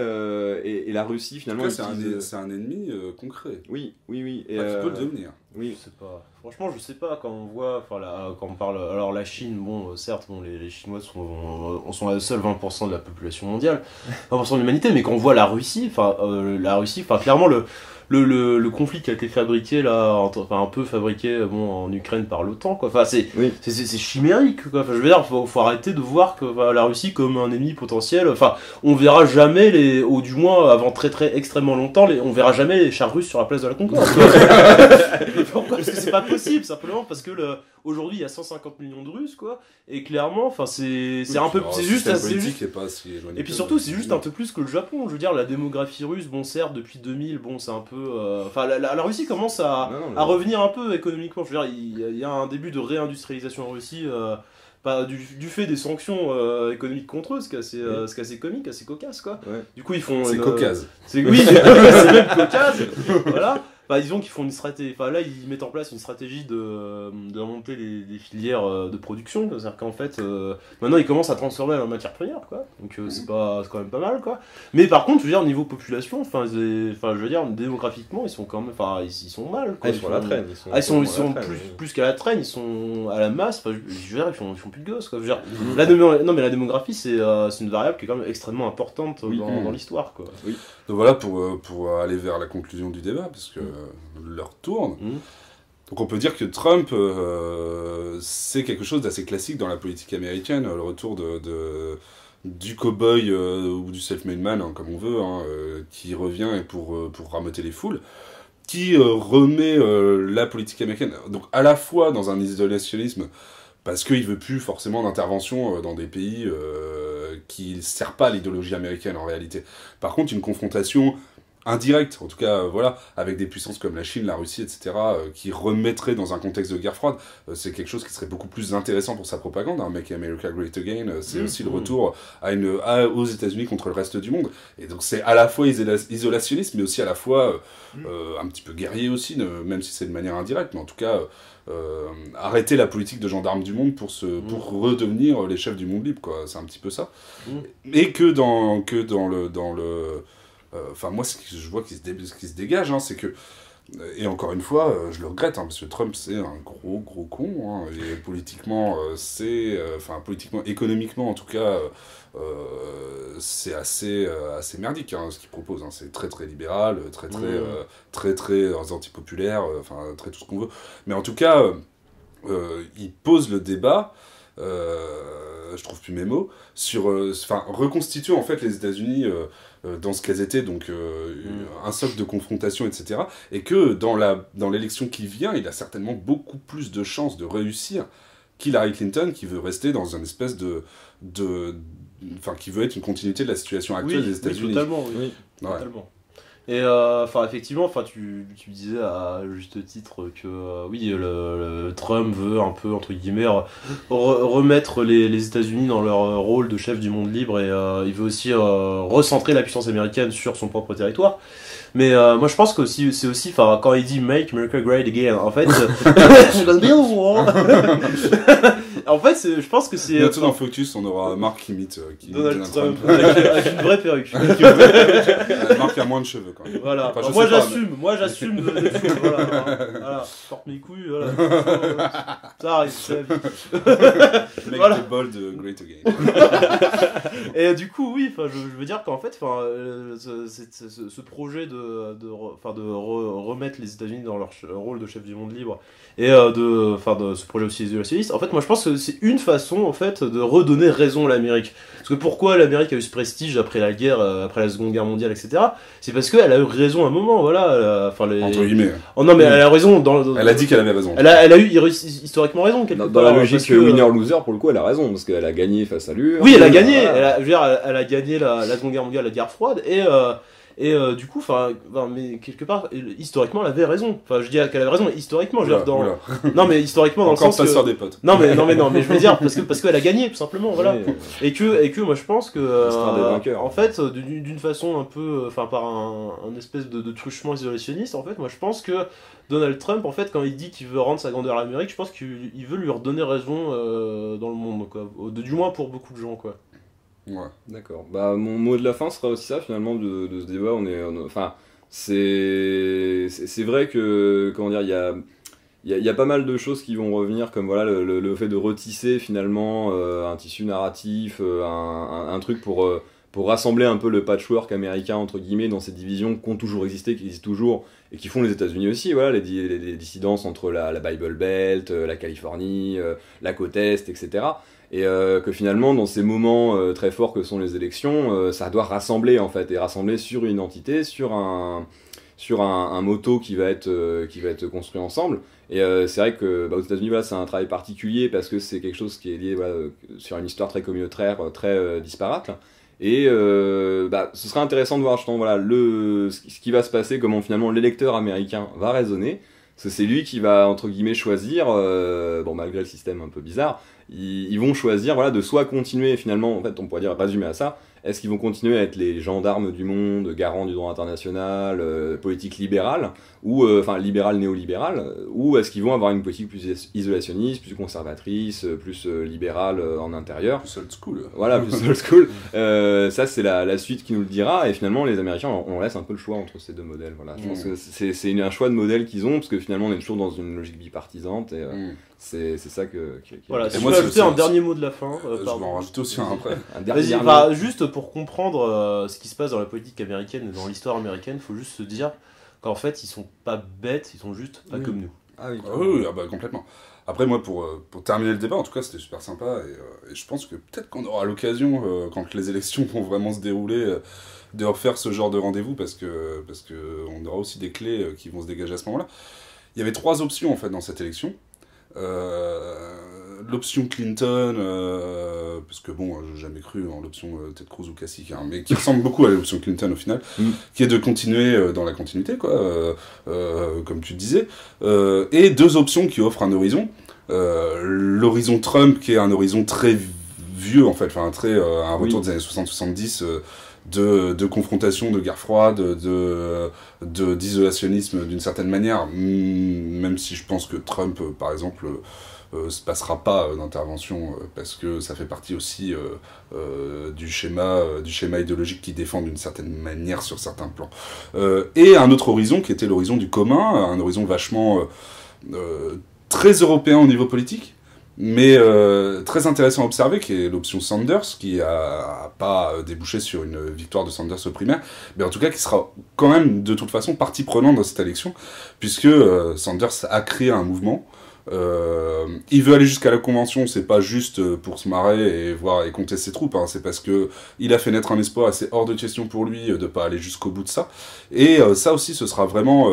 et la Russie, finalement...
C'est un ennemi concret.
Oui. Et,
qui peut le devenir.
Oui, je sais pas. Franchement, je sais pas, quand on voit, quand on parle, alors la Chine, bon, certes, les Chinois sont à seuls 20% de la population mondiale, 20% de l'humanité, mais quand on voit la Russie, clairement, le conflit qui a été fabriqué là, enfin un peu fabriqué en Ukraine par l'OTAN, quoi. Enfin c'est chimérique, quoi. Enfin je veux dire, faut arrêter de voir que la Russie comme un ennemi potentiel. Enfin on verra jamais ou du moins avant très très extrêmement longtemps, on verra jamais les chars russes sur la place de la Concorde. Pourquoi? Parce que c'est pas possible, simplement parce que aujourd'hui il y a 150 millions de Russes, quoi. Et clairement, enfin c'est un peu, c'est juste. Et puis surtout c'est juste un peu plus que le Japon. Je veux dire, la démographie russe, bon certes depuis 2000, bon c'est un peu, enfin la Russie commence à revenir un peu économiquement. Je veux dire, il y a un début de réindustrialisation en Russie. Pas du fait des sanctions économiques contre eux, ce qui est assez comique, assez cocasse, quoi.
Ouais.
Du coup ils font.
C'est cocasse.
Oui, c'est même cocasse. Voilà. Bah, disons qu'ils font une stratégie. Enfin là, ils mettent en place une stratégie de monter des filières de production. C'est-à-dire qu'en fait, maintenant ils commencent à transformer en matière première, quoi. Donc c'est quand même pas mal, quoi. Mais par contre, je veux dire, niveau population, enfin je veux dire, démographiquement, ils sont quand même, enfin ils sont mal, quoi.
Ils sont à la traîne.
Ils sont plus qu'à la traîne. Ils sont à la masse. Enfin, je veux dire, ils font plus de gosses, quoi. Je veux dire, non mais la démographie, c'est une variable qui est quand même extrêmement importante dans l'histoire, quoi.
Oui. Donc voilà, pour aller vers la conclusion du débat, parce que l'heure tourne. Donc on peut dire que Trump, c'est quelque chose d'assez classique dans la politique américaine, le retour du cow-boy ou du self-made man, hein, comme on veut, hein, qui revient pour rameuter les foules, qui remet la politique américaine, donc à la fois dans un isolationnisme, parce qu'il veut plus forcément d'intervention dans des pays qui ne servent pas à l'idéologie américaine en réalité. Par contre, une confrontation indirecte, en tout cas, voilà, avec des puissances comme la Chine, la Russie, etc., qui remettraient dans un contexte de guerre froide, c'est quelque chose qui serait beaucoup plus intéressant pour sa propagande. Hein. Make America Great Again, c'est aussi le retour aux États-Unis contre le reste du monde. Et donc c'est à la fois isolationniste, mais aussi à la fois un petit peu guerrier aussi, même si c'est de manière indirecte, mais en tout cas arrêter la politique de gendarme du monde pour redevenir les chefs du monde libre, quoi. C'est un petit peu ça. Et que dans le enfin moi ce que je vois qui se dégage, hein, c'est que, et encore une fois je le regrette, hein, parce que Trump c'est un gros con, hein, et politiquement politiquement, économiquement en tout cas, c'est assez merdique, hein, ce qu'il propose, hein. C'est très très libéral, très antipopulaire, enfin très tout ce qu'on veut, mais en tout cas il pose le débat, je trouve plus mes mots, sur reconstituer en fait les États-Unis dans ce qu'elles étaient, donc un socle de confrontation, etc. Et que dans l'élection qui vient, il a certainement beaucoup plus de chances de réussir qu'Hillary Clinton, qui veut rester dans une espèce qui veut être une continuité de la situation actuelle des États-Unis.
Oui, totalement, oui. Ouais. Totalement. Et effectivement, tu disais à juste titre que le Trump veut un peu, entre guillemets, remettre les États-Unis dans leur rôle de chef du monde libre, et il veut aussi recentrer la puissance américaine sur son propre territoire. Mais moi je pense que c'est aussi, quand il dit Make America Great Again, en fait, je connais bien en fait, je pense que c'est.
Bientôt dans Focus, on aura Marc qui imite
Donald Trump avec une vraie perruque.
Marc a moins de cheveux quand même.
Voilà. Enfin, moi j'assume de cheveux, voilà. Porte mes couilles, voilà. Ça arrive, c'est la vie.
Make the bold great again.
Et du coup, oui, je veux dire qu'en fait, ce projet de remettre les États-Unis dans leur rôle de chef du monde libre, et de ce projet aussi isolationniste, en fait, moi je pense que c'est une façon en fait de redonner raison à l'Amérique. Parce que pourquoi l'Amérique a eu ce prestige après la guerre, après la Seconde Guerre mondiale, etc. C'est parce qu'elle a eu raison à un moment, voilà.
Entre guillemets.
Oh non, mais elle a raison
elle a dit qu'elle avait raison.
Elle a eu historiquement raison quelque part.
Dans la logique winner-loser, pour le coup, elle a raison, parce qu'elle a gagné face à lui.
Oui, elle a gagné. Elle a gagné la Seconde Guerre mondiale, la guerre froide, et du coup, mais quelque part, historiquement, elle avait raison. Enfin, je dis qu'elle avait raison, mais historiquement, non, mais historiquement, dans le sens
que... des potes.
Non, mais je veux dire, parce qu'elle a gagné, tout simplement, voilà. Et que, moi, je pense que, en fait, d'une façon un peu, par un espèce de truchement isolationniste, en fait, moi, je pense que Donald Trump, en fait, quand il dit qu'il veut rendre sa grandeur à l'Amérique, je pense qu'il veut lui redonner raison dans le monde, quoi. Du moins pour beaucoup de gens, quoi.
Ouais, d'accord. Mon mot de la fin sera aussi ça, finalement, de ce débat. C'est vrai que, comment dire, il y a pas mal de choses qui vont revenir, comme voilà le fait de retisser finalement un tissu narratif, un truc pour pour rassembler un peu le patchwork américain entre guillemets dans ces divisions qui ont toujours existé, qui existent toujours et qui font les États-Unis aussi, voilà, les dissidences entre la Bible Belt, la Californie, la côte Est, etc. Et que finalement, dans ces moments très forts que sont les élections, ça doit rassembler en fait, et rassembler sur une identité, sur un motto qui va être construit ensemble. Et c'est vrai que aux États-Unis, voilà, c'est un travail particulier parce que c'est quelque chose qui est lié voilà, sur une histoire très communautaire, très disparate. Là. Et ce serait intéressant de voir justement voilà, ce qui va se passer, comment finalement l'électeur américain va raisonner. Parce que c'est lui qui va, entre guillemets, choisir, malgré le système un peu bizarre, ils vont choisir voilà, de soit continuer, finalement, en fait, on pourrait dire, résumer à ça, est-ce qu'ils vont continuer à être les gendarmes du monde, garants du droit international, politique libérale, ou libérale néolibérale, ou est-ce qu'ils vont avoir une politique plus isolationniste, plus conservatrice, plus libérale en intérieur.
Plus old school.
Voilà, plus old school. Ça, c'est la suite qui nous le dira, et finalement, les Américains, on laisse un peu le choix entre ces deux modèles. Voilà. Je pense que c'est un choix de modèle qu'ils ont, parce que finalement, on est toujours dans une logique bipartisante, et c'est ça
voilà, si je peux ajouter un dernier mot de la fin.
Je vais en rajouter aussi un après.
Vas-y, juste pour comprendre ce qui se passe dans la politique américaine et dans l'histoire américaine, il faut juste se dire qu'en fait, ils sont pas bêtes, ils sont juste pas comme nous.
Ah oui, complètement. Après, moi, pour terminer le débat, en tout cas, c'était super sympa, et je pense que peut-être qu'on aura l'occasion, quand les élections vont vraiment se dérouler, de refaire ce genre de rendez-vous, parce que on aura aussi des clés qui vont se dégager à ce moment-là. Il y avait 3 options, en fait, dans cette élection. L'option Clinton, parce que bon, j'ai jamais cru en l'option Ted Cruz ou Kasich, hein, mais qui ressemble beaucoup à l'option Clinton au final, qui est de continuer dans la continuité, quoi, comme tu disais, et 2 options qui offrent un horizon. L'horizon Trump, qui est un horizon très vieux, en fait, un retour des années 60-70, de confrontation, de guerre froide, d'isolationnisme d'une certaine manière, même si je pense que Trump, par exemple, se passera pas d'intervention parce que ça fait partie aussi du schéma idéologique qu'il défend d'une certaine manière sur certains plans. Et un autre horizon qui était l'horizon du commun, un horizon vachement très européen au niveau politique, mais très intéressant à observer, qui est l'option Sanders, qui a pas débouché sur une victoire de Sanders au primaire, mais en tout cas qui sera quand même de toute façon partie prenante dans cette élection, puisque Sanders a créé un mouvement. Il veut aller jusqu'à la convention, c'est pas juste pour se marrer et compter ses troupes, hein, c'est parce que il a fait naître un espoir et c'est hors de question pour lui de pas aller jusqu'au bout de ça. Et ça aussi, ce sera vraiment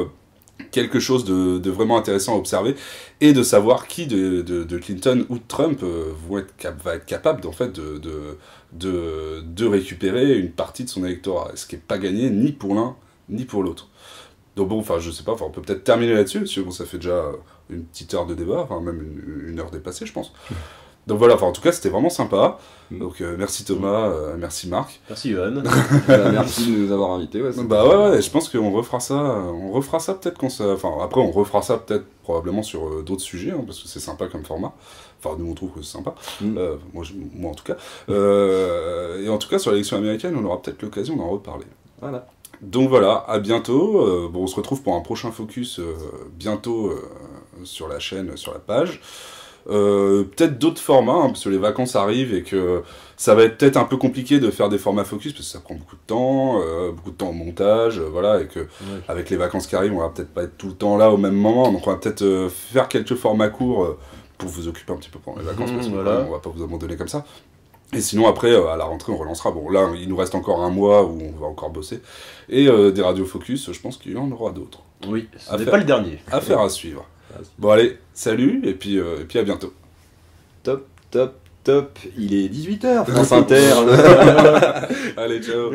quelque chose de vraiment intéressant à observer, et de savoir qui de Clinton ou de Trump va être capable en fait de récupérer une partie de son électorat, ce qui n'est pas gagné ni pour l'un ni pour l'autre. Donc bon, je sais pas, on peut peut-être terminer là-dessus, parce que bon, ça fait déjà une petite heure de débat, même une heure dépassée, je pense. Donc voilà, en tout cas, c'était vraiment sympa. Donc merci Thomas, merci Marc.
Merci Johan.
Merci de nous avoir invités. Ouais,
je pense qu'on refera ça peut-être quand ça... après, on refera ça peut-être probablement sur d'autres sujets, hein, parce que c'est sympa comme format. Nous, on trouve que c'est sympa. Moi, en tout cas. Et en tout cas, sur l'élection américaine, on aura peut-être l'occasion d'en reparler.
Voilà.
Donc voilà, à bientôt. On se retrouve pour un prochain focus bientôt sur la chaîne, sur la page. Peut-être d'autres formats, hein, parce que les vacances arrivent et que ça va être peut-être un peu compliqué de faire des formats focus, parce que ça prend beaucoup de temps au montage, voilà, et que avec les vacances qui arrivent, on va peut-être pas être tout le temps là au même moment, donc on va peut-être faire quelques formats courts pour vous occuper un petit peu pendant les vacances, parce que on va pas vous abandonner comme ça. Et sinon, après, à la rentrée, on relancera. Bon, là, il nous reste encore un mois où on va encore bosser. Et des radios focus, je pense qu'il y en aura d'autres.
Oui, ce n'est pas le dernier.
Affaire à suivre. Bon, allez, salut, et puis à bientôt.
Top. Il est 18h, France Inter.
Allez, ciao.